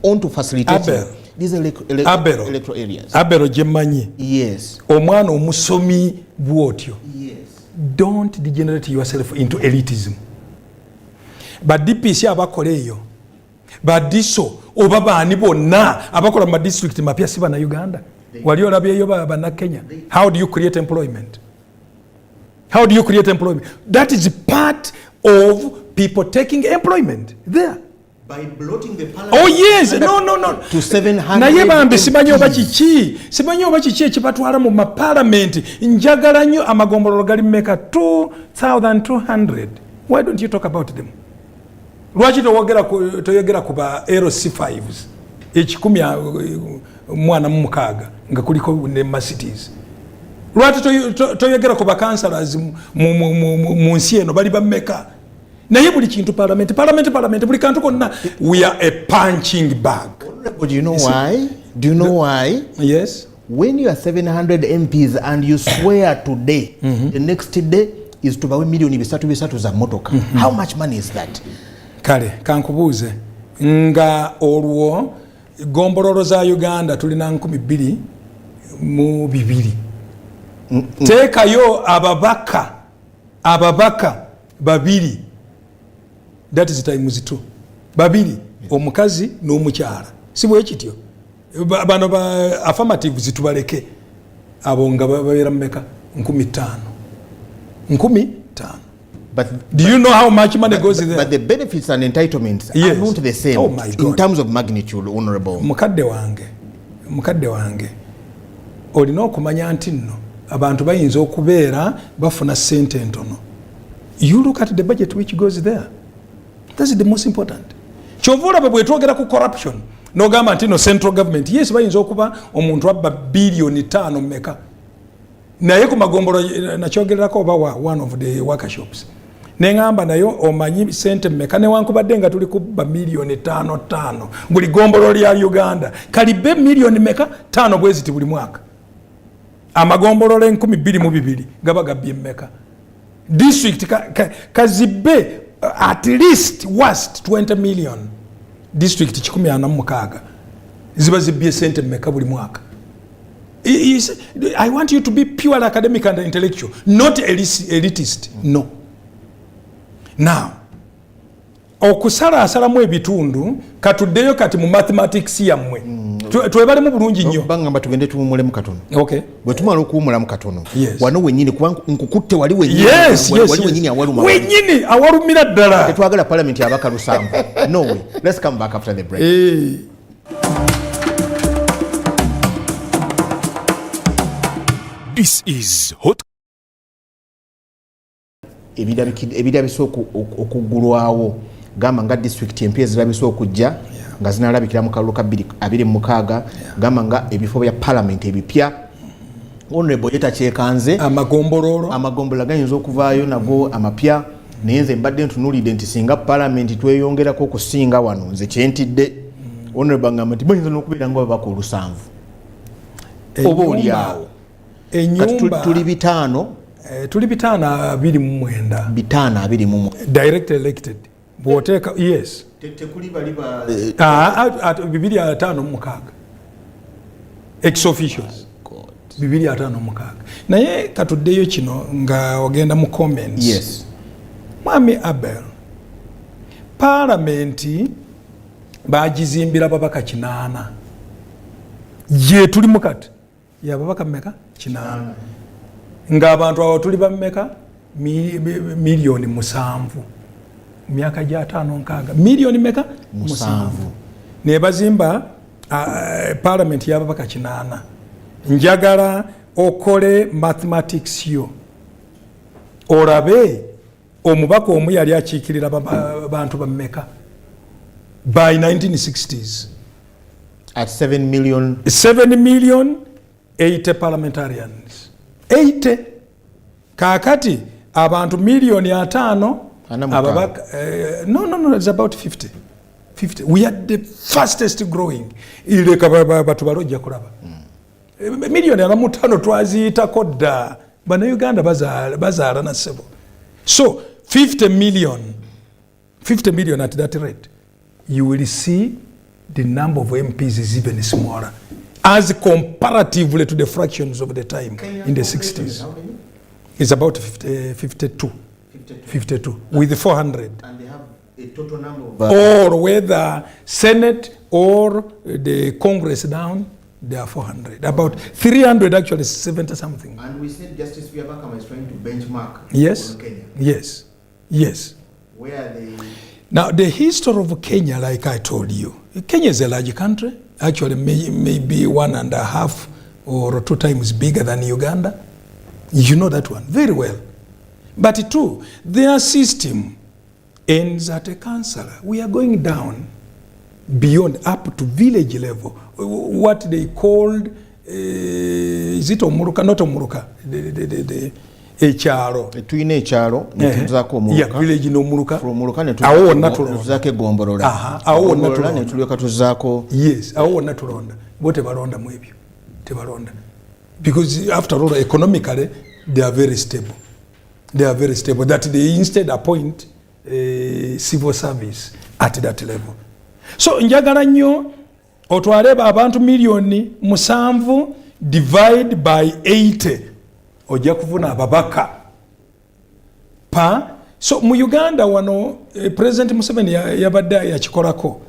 Speaker 2: onto facilitating these electoral areas.
Speaker 1: Abero Jemanyi.
Speaker 2: Yes.
Speaker 1: Omwana omusomi bwotyo. Yes. Don't degenerate yourself into elitism. But DPC abakoleyo. Badiso obabani bonna abakola mu district mapya siba na Uganda. Wali olabyeyo bana Kenya. How do you create employment? How do you create employment? That is part of people taking employment there.
Speaker 2: by blotting the parliament.
Speaker 1: Oh yes, no.
Speaker 2: To 700.
Speaker 1: Naye bambi simanyi oba kiki ekibatwala mu mapalamenti. Njagala nnyo amagombolola gali mmeka 2,200. Why don't you talk about them? Lwaki toyogera ku ba LC5s ekikumi mwana mu mukaaga nga kuliko ne Mercedes? Lwaki toyogera ku ba councillors mu nsi eno bali bammeka? Naye buli kintu parliament buli kantu konna. We are a punching bag.
Speaker 2: Do you know why? Do you know why?
Speaker 1: Yes.
Speaker 2: When you are 700 MPs and you swear today, the next day is to bawe milioni bisatu za motoka. How much money is that?
Speaker 1: Kale kankubuuze nga olwo gombololo za Uganda tulina 2,200. Teekayo ababaka babiri. That is times 2. Babiri, omukazi n'omukyala. Si bwe kityo. Bano ba affirmative zitubaleke. Abo nga babeera mmeka 15,000. 15,000.
Speaker 2: But
Speaker 1: do you know how much money goes there?
Speaker 2: But the benefits and entitlements are not the same in terms of magnitude, Honorable.
Speaker 1: Mukadde wange. Olina okumanya nti nno abantu bayinza okubeera bafuna ssente entono. You look at the budget which goes there. That's the most important. Kyovula bwe twogera ku corruption n'ogamba nti no central government, yes bayinza okuba omuntu abba bilioni 5 mmeka. Naye ku magombolo nakyogererako oba one of the workshops. Nengamba nayo omanyi sente mmeka newankubadde nga tuli kubba milioni 5 buli gombolo lya Uganda. Kalibe milioni mmeka 5 bweziti buli mwaka. Amagombolo 12,200 gaba gabbye mmeka. District kazibe at least worst 20 million. District 146 ziba zibbye sente mmeka buli mwaka. I want you to be pure academic and intellectual, not elitist. No. Now, okusalaasalamu ebitundu katuddeyo kati mu mathematics yammwe. Twebale mu bulungi nnyo.
Speaker 2: Bangamba tugende tuwumulemu katono.
Speaker 1: Okay.
Speaker 2: Bwe tumala okuwumulamu katono.
Speaker 1: Yes.
Speaker 2: Wano wennyini kuba nkukutte wali wennyini.
Speaker 1: Yes.
Speaker 2: Wali wennyini awaluma.
Speaker 1: Wennyini awalumira ddala.
Speaker 2: Tetwagala parliament yabaka lusanvu. No way. Let's come back after the break.
Speaker 3: This is Hot.
Speaker 2: Ebirabise okuggulwawo gamba nga district empya ezirabise okujja nga zinalabikira mu kalulu ka 26 gamba nga ebifo bya parliament ebipya. Honorable yetakyekanze amagombolola gayinza okuvaayo nago amapya naye nze mbadde ntunuulidde nti singa parliament tweyongerako okusinga wano nze kyentidde. Honorable ngamba nti bayinza n'okubeera nga babaka 700 oba oliawo tuli 5
Speaker 1: tuli 529
Speaker 2: 529
Speaker 1: direct elected bwoteka. Yes,
Speaker 2: tekuli baliba
Speaker 1: 256 ex officials 256 naye katuddeyo kino nga ogenda mu comments.
Speaker 2: Yes.
Speaker 1: Mwami Abel, parliament bagizimbira babaka 8 je tuli mukati ya babaka mmeka 8 nga abantu awo tuli bammeka milioni 7 myaka gya 5-6 milioni mmeka 7 ne bazimba parliament ya babaka 8. Njagala okole mathematics yo olabe omubaka omu yali akiikirira bantu bammeka by 1960s
Speaker 2: at 7
Speaker 1: million 80 parliamentarians 80. Kakati abantu milioni 5 ababaka no it's about 50. We are the fastest growing. Ileka batu balojja kulaba milioni 5 twaziyitako dda bana Uganda bazaala na sebo. So 50 million at that rate, you will see the number of MPs is even smaller as comparatively to the fractions of the time in the 60s. It's about 52 with 400.
Speaker 2: And they have a total number of
Speaker 1: or whether Senate or the Congress down, they are 400. About 300 actually, 70 something.
Speaker 2: And we said Justice Byabakama is trying to benchmark
Speaker 1: yes.
Speaker 2: Kenya.
Speaker 1: Yes. Now, the history of Kenya, like I told you, Kenya is a large country, actually maybe 1.5 or 2 times bigger than Uganda. You know that one very well. But two, their system ends at a councillor. We are going down beyond, up to village level. What they called, is it Omuruka? Not Omuruka. Echaro.
Speaker 2: Tuine echaro.
Speaker 1: Yeah, village no Muruka.
Speaker 2: From Muruka ne
Speaker 1: awo natulonda.
Speaker 2: Gombolola.
Speaker 1: Aha, awo natulonda.
Speaker 2: Ne tulyoka tuzako.
Speaker 1: Yes, awo natulonda. Bo tebalonda mu ebyo. Tebalonda. Because after all, economically, they are very stable. They are very stable. That they instead appoint civil service at that level. So njagala nnyo otwaleba abantu milioni 7 divide by 80 ojja kufuna ababaka pa. So mu Uganda wano President Museveni yabadde yakikolako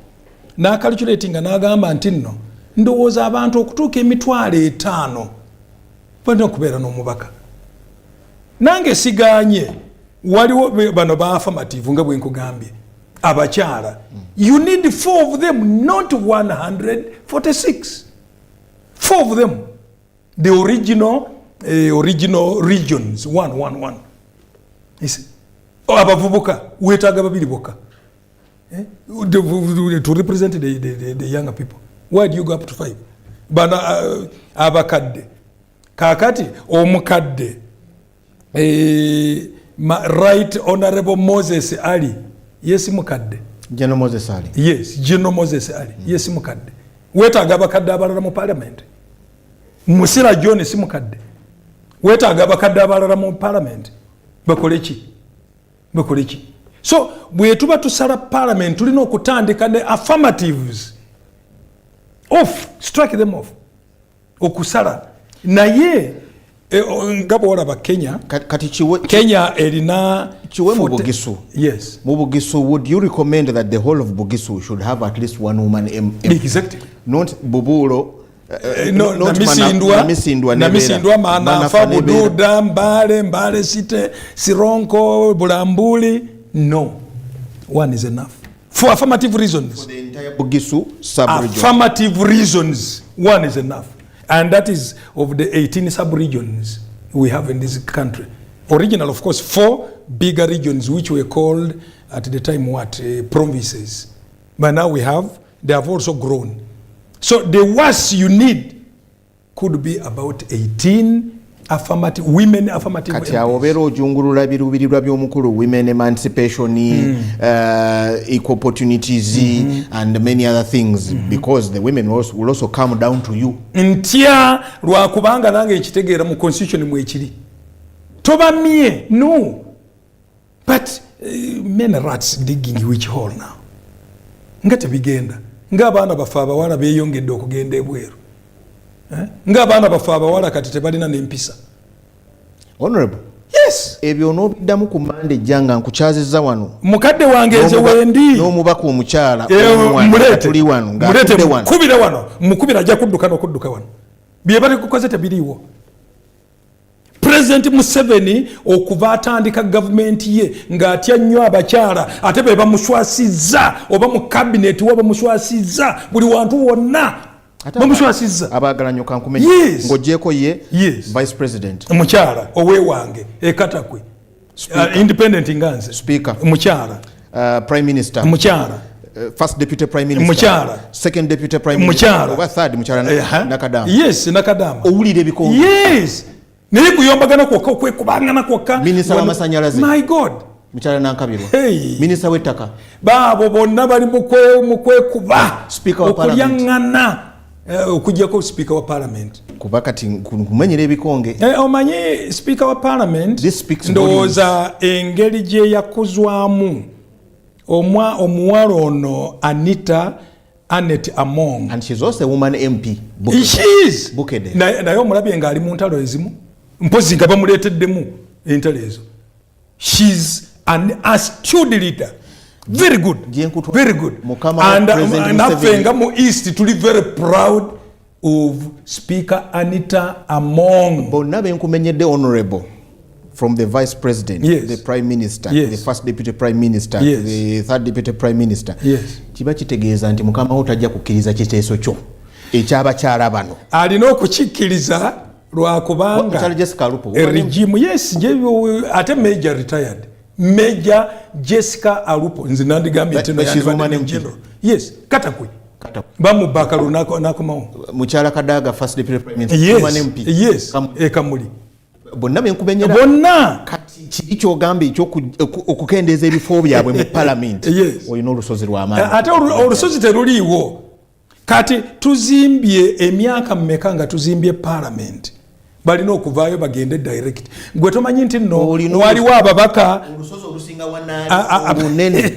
Speaker 1: n'akalculatinga n'agamba nti nno ndowooza abantu okutuuka 5,000 balina okubeera n'omubaka. Nange siganye waliwo bano ba affirmative nga bwe nkugambye abakyala. You need 4 of them, not 146. 4 of them, the original regions. One. Abavubuka wetaaga babiri boka to represent the younger people. Why do you go up to 5? Bana abakadde kakati omukadde Right Honorable Moses Ali, yes mukadde.
Speaker 2: General Moses Ali.
Speaker 1: Yes, General Moses Ali. Yes mukadde. Wetaaga abakadde abalala mu parliament. Musira John si mukadde. Wetaaga abakadde abalala mu parliament. Bakoleki. So bwe tuba tusala parliament tulina okutandika ne affirmatives off, strike them off. Okusala naye nga bwolaba Kenya
Speaker 2: kati
Speaker 1: Kenya erina
Speaker 2: chiwe mu Bugisu.
Speaker 1: Yes.
Speaker 2: Mu Bugisu, would you recommend that the whole of Bugisu should have at least 1 woman MP?
Speaker 1: Exactly.
Speaker 2: Not Buburo.
Speaker 1: No, Namisindwa Manafa Bududa Mbale Site Sironko Bulambuli. No, 1 is enough for affirmative reasons.
Speaker 2: For the entire Bugisu sub-region.
Speaker 1: Affirmative reasons, 1 is enough. And that is of the 18 sub-regions we have in this country. Original, of course, 4 bigger regions which were called at the time provinces. But now they have also grown. So the worst you need could be about 18 affirmative women affirmative.
Speaker 2: Kati awobero ojungulula birubirirwa by'omukulu, women emancipation, equal opportunities, and many other things, because the women will also come down to you.
Speaker 1: Ntya lwakubanga nange ekitegeera mu constitution mwe ekiri. Tobamye, no. But men rats digging which hole now. Ngate bigenda. Nga abaana bafa abawala beeyongedde okugenda ebweru. Nga abaana bafa abawala kati tebalina n'empisa.
Speaker 2: Honorable.
Speaker 1: Yes.
Speaker 2: Ebyo n'obiddamu ku Mande jjanga nkukyazizza wano.
Speaker 1: Mukadde wange nze wendi.
Speaker 2: N'omubaka omukyala.
Speaker 1: Mulete wano. Mukubire wano. Mukubira ajja kudduka wano. Bye bali kukoze tebiriiwo. President Museveni okuva atandika government ye ng'atya nnyo abakyala ate be bamuswasizza oba mu cabinet wa bamuswasizza buli wantu wonna bamuswasizza
Speaker 2: abaagala nnyo kankumenye ng'ogyeko ye vice president
Speaker 1: mukyala oweewange ekatakwe independent nganze
Speaker 2: speaker
Speaker 1: mukyala
Speaker 2: prime minister
Speaker 1: mukyala
Speaker 2: first deputy prime minister
Speaker 1: mukyala
Speaker 2: second deputy prime minister oba third mukyala Nakadama.
Speaker 1: Yes, Nakadama.
Speaker 2: Owulira ebikonge.
Speaker 1: Yes. Naye kuyombagana kwokka okwekubangana kwokka.
Speaker 2: Minisita w'amasanyalaze.
Speaker 1: My God.
Speaker 2: Mukyala Nankabirwa.
Speaker 1: Hey.
Speaker 2: Minisita w'ettaka.
Speaker 1: Baabo bonna bali mu kwekuba.
Speaker 2: Speaker wa parliament.
Speaker 1: Okulyangana okujjako speaker wa parliament.
Speaker 2: Kuba kati kumenyera ebikonge.
Speaker 1: Omanyi speaker wa parliament ndowooza engeri gye yakuzwamu omuwala ono Annette Among.
Speaker 2: And she's also a woman MP.
Speaker 1: She is.
Speaker 2: Bukede.
Speaker 1: Naye omulabye ng'ali mu ntalo ezimu. Mpozi nga bamuleeteddemu entalo ezo. She's an astute leader. Very good. Very good. And naffe nga mu East tuli very proud of Speaker Anita Among.
Speaker 2: Bonna benkumenyedde honorable. from the vice president,
Speaker 1: yes.
Speaker 2: the prime minister,
Speaker 1: yes.
Speaker 2: the first deputy prime minister,
Speaker 1: yes.
Speaker 2: the third deputy prime minister,
Speaker 1: yes.
Speaker 2: kiba kitegeeza nti mukama wo tajja kukkiriza kiteeso kyo ekyabakyala bano
Speaker 1: alina okukikkiriza lwakubanga regimu yes ate Major retired Major Jessica Alupo nze nandigambye general yes katakwe bamubaka lunakomawo
Speaker 2: mukyala Kadaga first deputy prime minister
Speaker 1: yes ekamuli
Speaker 2: bonna benkubenyera
Speaker 1: bonna
Speaker 2: kiri kyogamba okukendeeza ebifo byabwe mu parliament olina olusozi lw'amaanyi
Speaker 1: ate olusozi teruliiwo kati tuzimbye emyaka mmeka nga tuzimbye parliament balina okuvaayo bagende direct gwe tomanyi nti nno waliwo ababaka
Speaker 2: olusozi olusinga wanene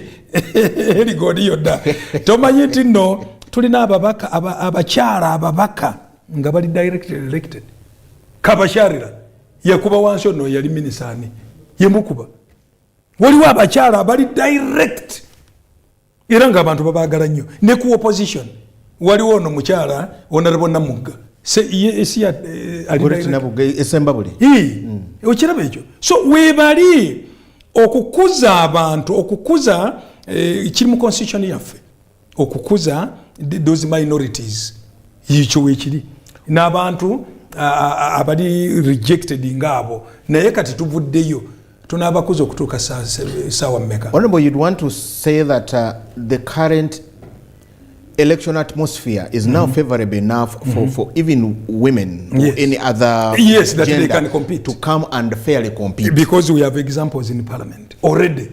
Speaker 1: erigodiyo dda tomanyi nti nno tulina ababaka abakyala ababaka nga bali direct elected kabasharira yakuba wansi ono yali minisani yemukuba waliwo abakyala abali direct era nga abantu babaagala nnyo ne ku opposition waliwo ono mukyala Honorable Namugga okiraba ekyo so webali okukuza abantu okukuza kiri mu constitution yaffe okukuza those minorities yikyo wekiri n'abantu abali rejected ngabo naye kati tuvuddeyo tunabakuza okutuuka sawa mmeka.
Speaker 2: Honorable, you'd want to say that the current election atmosphere is now favorable enough for even women or any other
Speaker 1: that they can compete
Speaker 2: to come and fairly compete
Speaker 1: because we have examples in parliament already,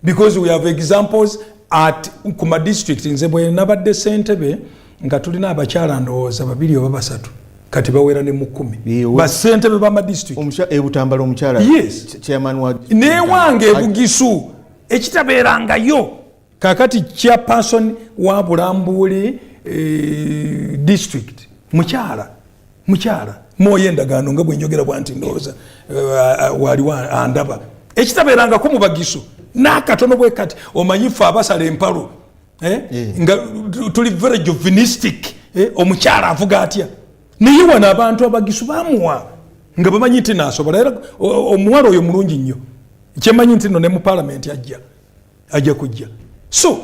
Speaker 1: because we have examples at kuma district nze bwe nabadde Ssentebe nga tulina abakyala ndowooza babiri oba basatu kati bawera ne mu 10 ba Ssentebe ba district
Speaker 2: ebutambala omukyala chairman wa
Speaker 1: newange Bugisu ekitabeerangayo kakati chairperson wa Bulambuli district mukyala Moyo Endagaano nga bwe njogera bwanti ndowooza wali andaba ekitabeeranga ko mu Bagisu n'akatono bwe kati omanyifu abasala empalo nga tuli very jovinistic omukyala avuga atya naye wana abantu Abagisu bamuwa nga bamanyi nti naasobola era omuwala oyo mulungi nnyo kyemanyi nti no ne mu parliament ajja kujja so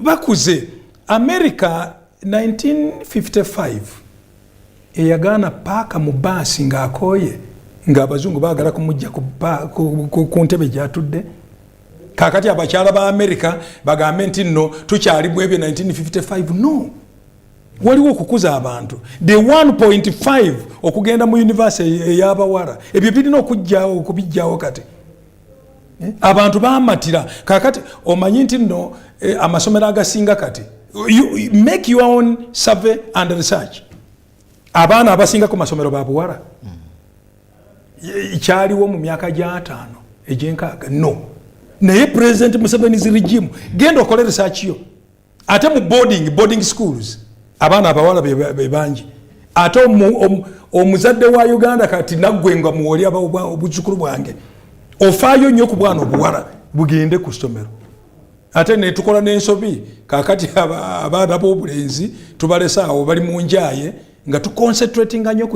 Speaker 1: bakuze America 1955 eyagaana paaka mu baasi ng'akooye ng'abazungu baagala kumujja ku ntebe gy'atudde kakati abakyala ba America bagambe nti nno tukyali mu ebyo 1955 no waliwo okukuza abantu the 1.5 okugenda mu university ey'abawala ebyo birina okubijjawo kati abantu bamatira kakati omanyi nti nno amasomero agasinga kati you make your own survey and research abaana abasinga ku masomero ba buwala kyaliwo mu myaka gya 5 egy'enkaaga no naye president Museveni's regime genda okole research yo ate mu boarding schools abaana abawala be bangi ate omuzadde wa Uganda kati naggwenga muwoli obuzzukulu bwange ofaayo nnyo ku bwana obuwala bugende ku ssomero ate ne tukola n'ensobi kakati abaana b'obulenzi tubalesa awo bali mu njaye nga tuconcentratinga nnyo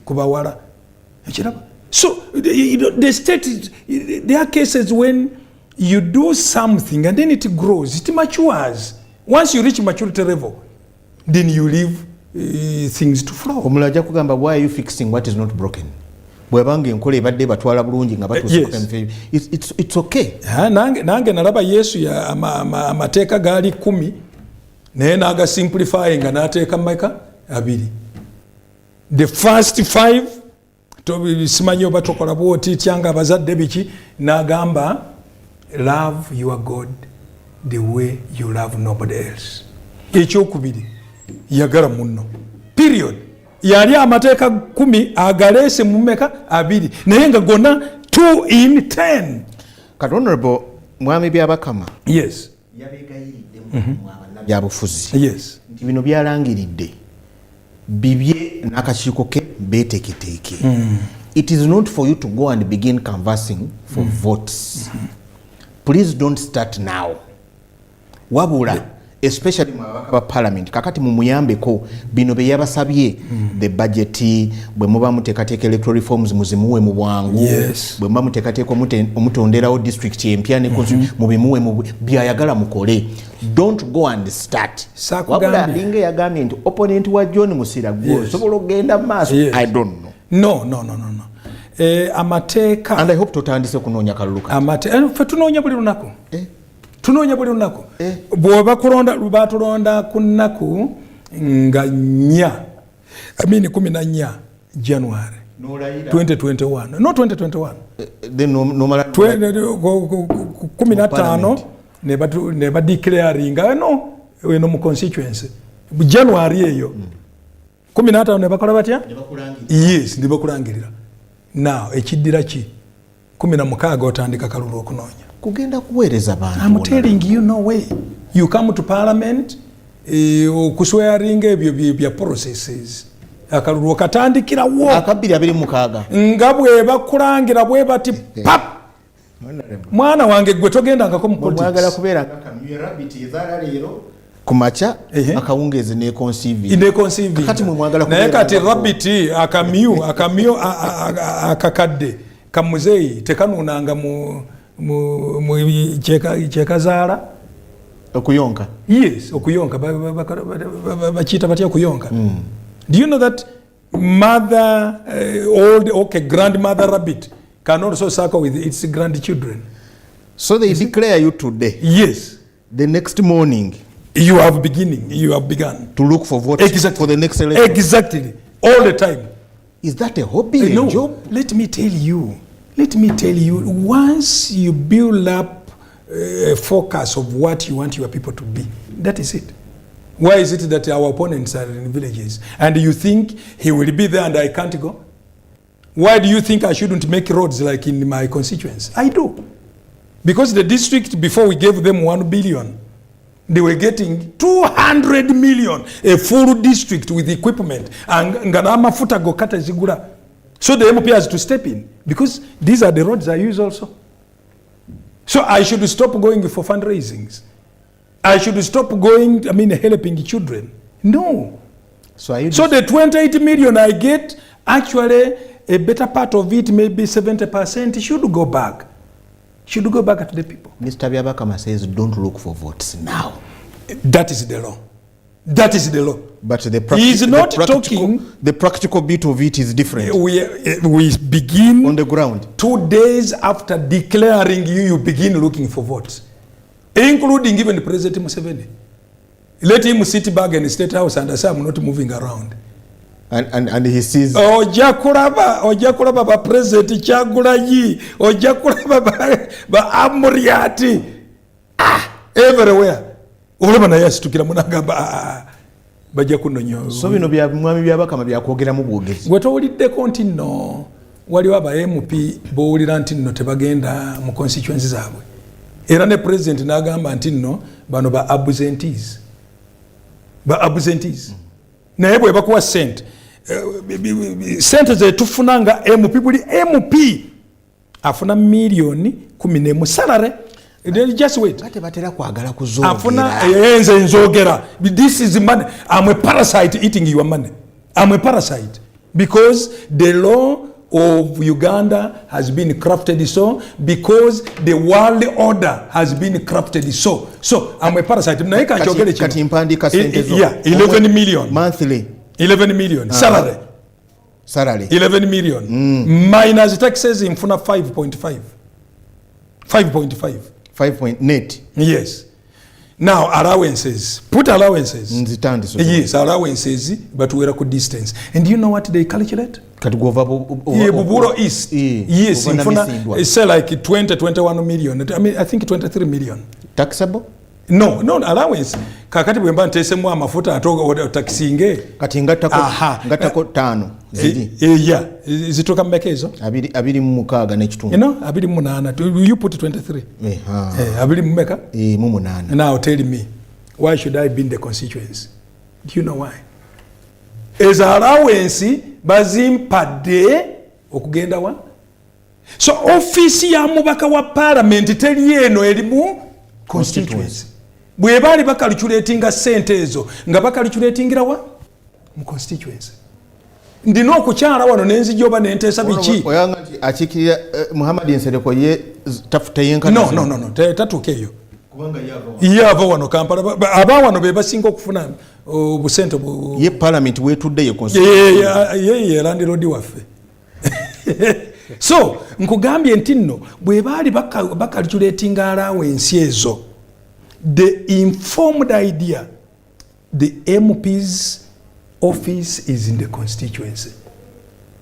Speaker 1: ku bawala ekiraba so the state there are cases when you do something and then it grows, it matures. Once you reach maturity level, then you leave things to flow.
Speaker 2: Omulaja kugamba, why are you fixing what is not broken? Bwebange nkole ebadde batwala bulungi nga batuuka it's okay.
Speaker 1: Nange nalaba Yesu ya amateeka gaali 10 naye naga simplifying nga nateeka meka 2. The first 5 simanyi oba tokola bwoti tyanga abazadde biki nagamba love your God the way you love nobody else. Ekyokubiri yagala munno period. Yali amateeka 10 agalese mu meka 2 naye nga gonna 2 in 10.
Speaker 2: Kati Honorable mwami byabakama
Speaker 1: yes
Speaker 2: yabegayiridde mu byabufuzi
Speaker 1: yes
Speaker 2: nti bino byalangiridde bibye n'akakiiko ke beteeketeeke. It is not for you to go and begin canvassing for votes. Please don't start now. Wabula especially mabaka ba parliament kakati mumuyambeko bino be yabasabye the budget bwe muba mutekateka electoral reforms muzimuwe mu bwangu bwe muba mutekateka omutonderawo district empya ne mubimuwe mu byayagala mukole. Don't go and start. Wabula linge yagambye nti opponent wa John Musira gwo sobola okugenda maaso. I don't know.
Speaker 1: No. Amateeka
Speaker 2: and I hope totandise kunoonya kalulu kati.
Speaker 1: Fe tunoonya buli lunaku. Tunoonya buli lunaku. Bw'oba batulonda ku nnaku nga 14 January 2021. No 2021.
Speaker 2: Then no
Speaker 1: 15 ne ba declaring no eno mu constituency. January eyo 15 ne bakola batya? Yes, ne bakulangirira. Now ekiddira ki 16 otandika kalulu okunoonya.
Speaker 2: Kugenda kuweereza bantu.
Speaker 1: I'm telling you no way. You come to parliament okuswearing ebyo bya processes. Akalulu katandikira wo.
Speaker 2: Akabiri abiri mukaga.
Speaker 1: Ngabwe bakulangira bwe bati pap. Mwana wange gwe togenda ngako mu politics.
Speaker 2: Mwagala kubeera akamye rabbit ezala leero. Kumacha akawungeze ne conceive.
Speaker 1: Ine conceive. Kati
Speaker 2: mwagala kubeera.
Speaker 1: Naye kati rabbit akamyo akakadde kamuzei tekanunanga mu chekazala
Speaker 2: okuyonka.
Speaker 1: Yes, okuyonka bachita batya okuyonka. Do you know that mother grandmother rabbit can also suckle with its grandchildren?
Speaker 2: So they declare you today.
Speaker 1: Yes.
Speaker 2: The next morning
Speaker 1: you have begun
Speaker 2: to look for votes for the next election.
Speaker 1: Exactly. All the time.
Speaker 2: Is that a hobby?
Speaker 1: No.
Speaker 2: A job?
Speaker 1: Let me tell you, once you build up a focus of what you want your people to be, that is it. Why is it that our opponents are in villages and you think he will be there and I can't go? Why do you think I shouldn't make roads like in my constituents? I do. Because the district, before we gave them 1 billion, they were getting 200 million, a full district with equipment. And mafuta go kata zigura. So the MP has to step in because these are the roads I use also. So I should stop going for fundraisings. I should stop going, helping children. No. So the 28 million I get, actually a better part of it, maybe 70%, should go back. Should go back to the people.
Speaker 2: Mr. Byabakama says don't look for votes now.
Speaker 1: That is the law. That is the law.
Speaker 2: But the practical bit of it is different.
Speaker 1: We begin
Speaker 2: on the ground.
Speaker 1: 2 days after declaring you begin looking for votes, including even President Museveni. Let him sit back in the State House and say I'm not moving around.
Speaker 2: And he sees
Speaker 1: ojakulaba ba President Kyagulanyi, ojakulaba ba Amuriati, everywhere. Olaba naye asitukira munagamba bajja kunonyo.
Speaker 2: So bino bya mwami Byabakama byakwogera mu bwogezi.
Speaker 1: Gwe towuliddeko nti nno waliwo aba MP bowulira nti nno tebagenda mu constituency zaabwe. Era ne president n'agamba nti nno bano ba absentees. Naye bwe bakuwa sente ze tufunanga MP buli MP afuna million 14 salary. Just wait.
Speaker 2: Kate batera kwagala kuzogera.
Speaker 1: Afuna enze nzogera. This is money. I'm a parasite eating your money. I'm a parasite because the law of Uganda has been crafted so, because the world order has been crafted so. So I'm a parasite.
Speaker 2: Kati mpandika sente zo.
Speaker 1: Yeah, 11 million
Speaker 2: monthly.
Speaker 1: 11 million salary. 11 million minus taxes infuna 5.5
Speaker 2: net.
Speaker 1: Yes. Now allowances, put allowances. Yes, allowances, but we're at distance. And do you know what they calculate? Buburo East. Yes, it's like 21 million. I think 23 million.
Speaker 2: Taxable?
Speaker 1: No, allowance. Kakati bwemba ntesemu amafuta atoga taxinge.
Speaker 2: Kati ngatako 5.
Speaker 1: Yeah. Zitoka mmekezo?
Speaker 2: 26 n'ekitundu.
Speaker 1: 28. You put 23. 28.
Speaker 2: Mu 8.
Speaker 1: Now tell me, why should I be in the constituency? Do you know why? As allowance bazimpadde okugenda wa? So office ya mubaka wa parliament teri eno erimu constituency. bwe bali bakalculatinga sente ezo nga bakalculatingira wa mu constituency. Ndina okukyala wano nenzijoba nentesa biki
Speaker 2: oyanga nti akikira Muhammad Nsereko ye tafuta yenkana
Speaker 1: no tatukeyo kubanga yava wano Kampala aba wano be basinga okufuna obusente
Speaker 2: ye parliament wetudde ye constituency
Speaker 1: ye land road waffe. So nkugambye nti nno bwe bali bakalculatinga allowance ezo, the informed idea, the MP's office is in the constituency.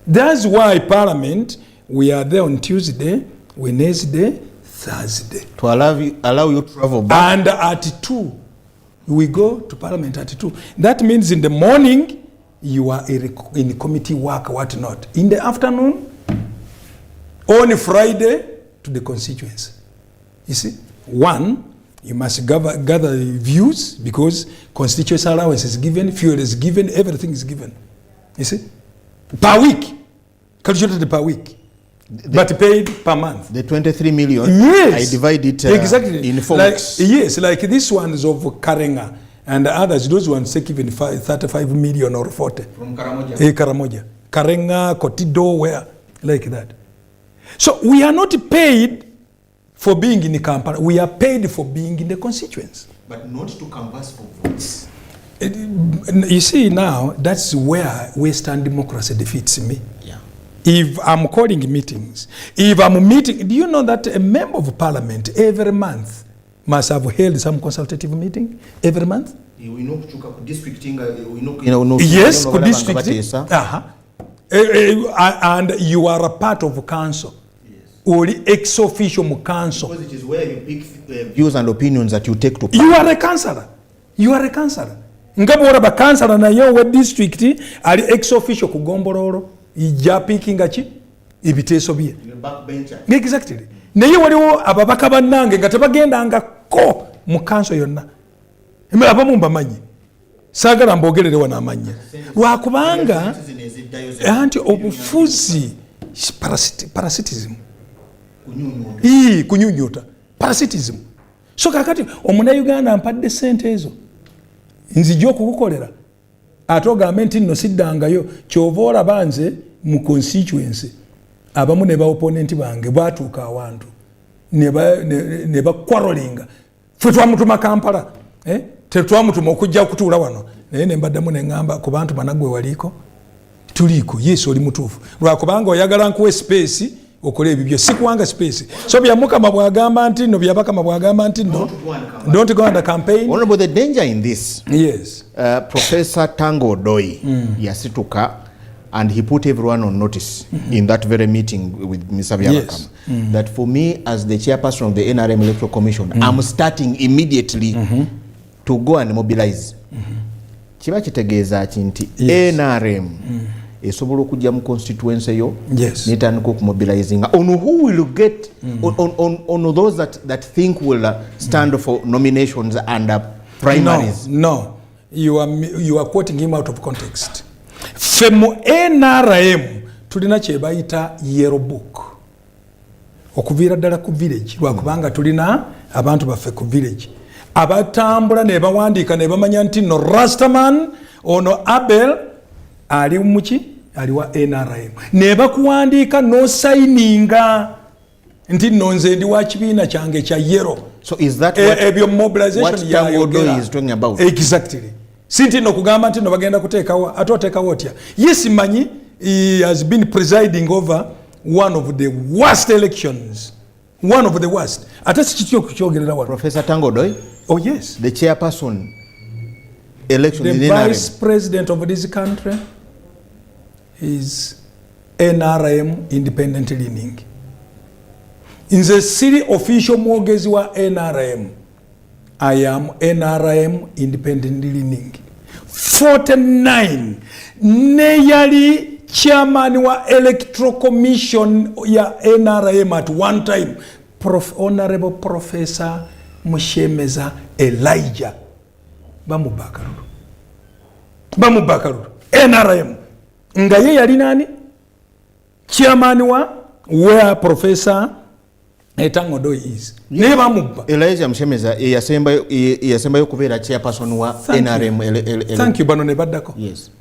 Speaker 1: That's why Parliament, we are there on Tuesday, Wednesday, Thursday.
Speaker 2: To allow you to travel back.
Speaker 1: And at 2, we go to Parliament at 2. That means in the morning, you are in committee work, what not. In the afternoon, on Friday, to the constituency. You see, one, you must gather views because constituency allowance is given, fuel is given, everything is given. You see? Per week. Calculated per week. But paid per month.
Speaker 2: The 23 million,
Speaker 1: yes.
Speaker 2: I divide it
Speaker 1: exactly.
Speaker 2: in 4
Speaker 1: like,
Speaker 2: weeks.
Speaker 1: Yes, like this one is of Karenga and the others, those ones take even 35 million or 40.
Speaker 2: From Karamoja?
Speaker 1: Karamoja. Karenga, Kotido, where? Like that. So we are not paid for being in the Kampala, we are paid for being in the constituents.
Speaker 2: But not to canvass for votes.
Speaker 1: You see now, that's where Western democracy defeats me.
Speaker 2: Yeah.
Speaker 1: If I'm calling meetings, if I'm meeting, do you know that a member of parliament every month must have held some consultative meeting every month? Yes, district. And you are a part of council. Or ex officio mu council.
Speaker 2: Because it is where you pick views and opinions that you take to.
Speaker 1: You are a councillor. You are a councillor. Ngabo ora ba councillor na yo we district ali ex officio ku Gombororo ija picking achi ibiteso bye.
Speaker 2: Backbencher.
Speaker 1: Exactly. Naye waliwo ababaka bannange nga tebagenda ko mu council yonna. Emera abamu mbamanyi. Sagala mbogerere wana amanya. Lwakubanga anti obufuzi parasitism. Kunyunyuta parasitism. So kakati omuna Uganda ampadde sente ezo nzijja okukukolera ate ogambe nti nno siddangayo kyova olaba nze mu constituency abamu ne ba opponent bange batuuka awantu ne bakwarolinga ffe twamutuma Kampala tetwamutuma okujja okutuula wano naye ne mbaddamu ne ŋŋamba ku bantu banagwe waliiko tuliiko yesu oli mutuufu lwakubanga oyagala nkuwa space okole ebibyo sikuwanga space so bya mukama bwagamba nti no byabakama bwagamba nti no don't go under campaign.
Speaker 2: Honorable, the danger in this,
Speaker 1: yes,
Speaker 2: Professor Tango Odoi yasituka and he put everyone on notice in that very meeting with Mr. Byabakama, yes, that for me as the chairperson of the NRM Electoral Commission, I'm starting immediately to go and mobilize. Kiba kitegeeza nti NRM esobola okujja mu constituency yo,
Speaker 1: yes,
Speaker 2: netandika okumobilizing on who will get on those that think will stand for nominations and primaries.
Speaker 1: No, you are quoting him out of context. Femo NRM tulina kye bayita yellow book okuviira ddala ku village lwakubanga tulina abantu baffe ku village abatambula ne bawandiika ne bamanya nti no Rastaman ono Abel ali muki ali wa NRM ne bakuwandiika no signinga nti no nze ndi wa kibiina kyange kya yellow.
Speaker 2: So is that what,
Speaker 1: mobilization
Speaker 2: is talking about?
Speaker 1: Exactly. Sinti no kugamba nti no bagenda kuteekawo atoteekawo otya. Yes manyi he has been presiding over one of the worst elections. One of the worst. Ate sikityo kukyogerera wano.
Speaker 2: Professor Tango Odoi?
Speaker 1: Oh yes.
Speaker 2: The chairperson election
Speaker 1: the
Speaker 2: in
Speaker 1: NRM. The vice
Speaker 2: NRM.
Speaker 1: president of this country is NRM independent leaning. In the city official mwogezi wa NRM, I am NRM independent leaning. 49 neyali chairman wa electoral commission ya NRM at one time, Honorable Professor Mushemeza Elijah Bamubakaruru NRM nga ye yali nani chairman wa where Professor Etango is. Never mubba.
Speaker 2: Elijah Mshemeza yasembayo kubeera chairperson wa NRM.
Speaker 1: Thank you bano ne baddako.
Speaker 2: Yes.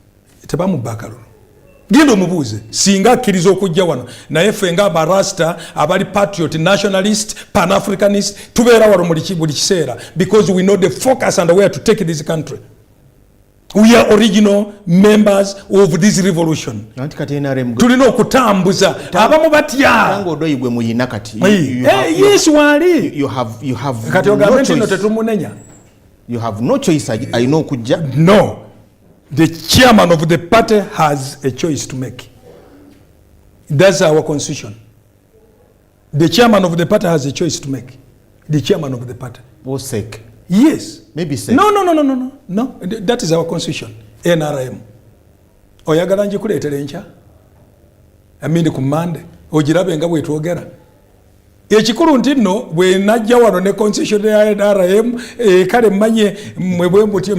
Speaker 1: Tebamubba kalulu. Genda omubuuze singa akkiriza okujja wano naye ffe nga abarasta abali patriot nationalist pan-africanist tubeera wano buli kiseera because we know the focus and where to take this country. We are original members of this revolution. Tulina okutambuza abamu batya. Yes wali.
Speaker 2: You have
Speaker 1: kati ogambe nti tetumunenya.
Speaker 2: You have no choice. I know kujja.
Speaker 1: No. The chairman of the party has a choice to make. That's our constitution. The chairman of the party has a choice to make. The chairman of the party.
Speaker 2: For sake.
Speaker 1: Yes.
Speaker 2: Maybe sake.
Speaker 1: No. That is our constitution. NRM. Oyagala njikuleetere nkya. Amindi ku Monday. Ogirabe nga bwetwogera. Ekikulu nti nno bwe najja wano ne constitution ya NRM kale mmanye mwe bwe muti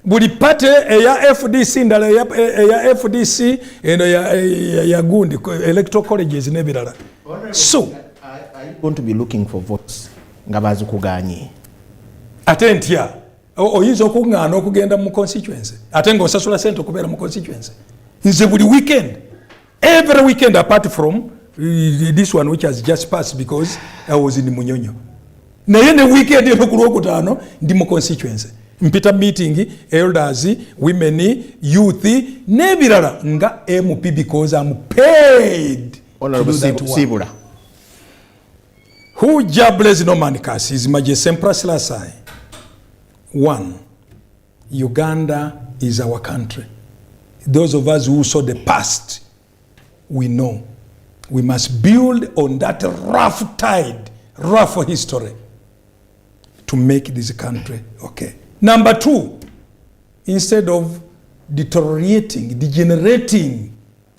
Speaker 1: buli pate eya FDC ndala eya FDC eno ya gundi electoral colleges nebirala. So
Speaker 2: I want to be looking for votes nga bazikuganye.
Speaker 1: Ate ntya oyinza okuŋŋaana okugenda mu constituency ate ng'osasula sente okubeera mu constituency. Nze buli weekend, every weekend apart from this one which has just passed because I was in Munyonyo. Naye ne weekend eno ku Lwokutaano ndi mu constituency. Mpita meeting elders, women, youth nebirala nga MP because I'm paid.
Speaker 2: Honorable Sibula.
Speaker 1: Who jobless no man curse is Majesty Emperor Selassie. 1. Uganda is our country. Those of us who saw the past, we know we must build on that rough tide, rough history to make this country okay. Number 2, instead of degenerating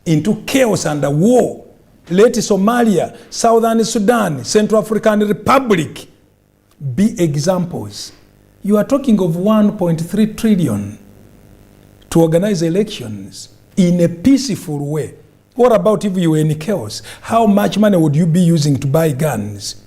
Speaker 1: into chaos and war, let Somalia, Southern Sudan, Central African Republic be examples. You are talking of 1.3 trillion to organize elections in a peaceful way. What about if you were in chaos? How much money would you be using to buy guns?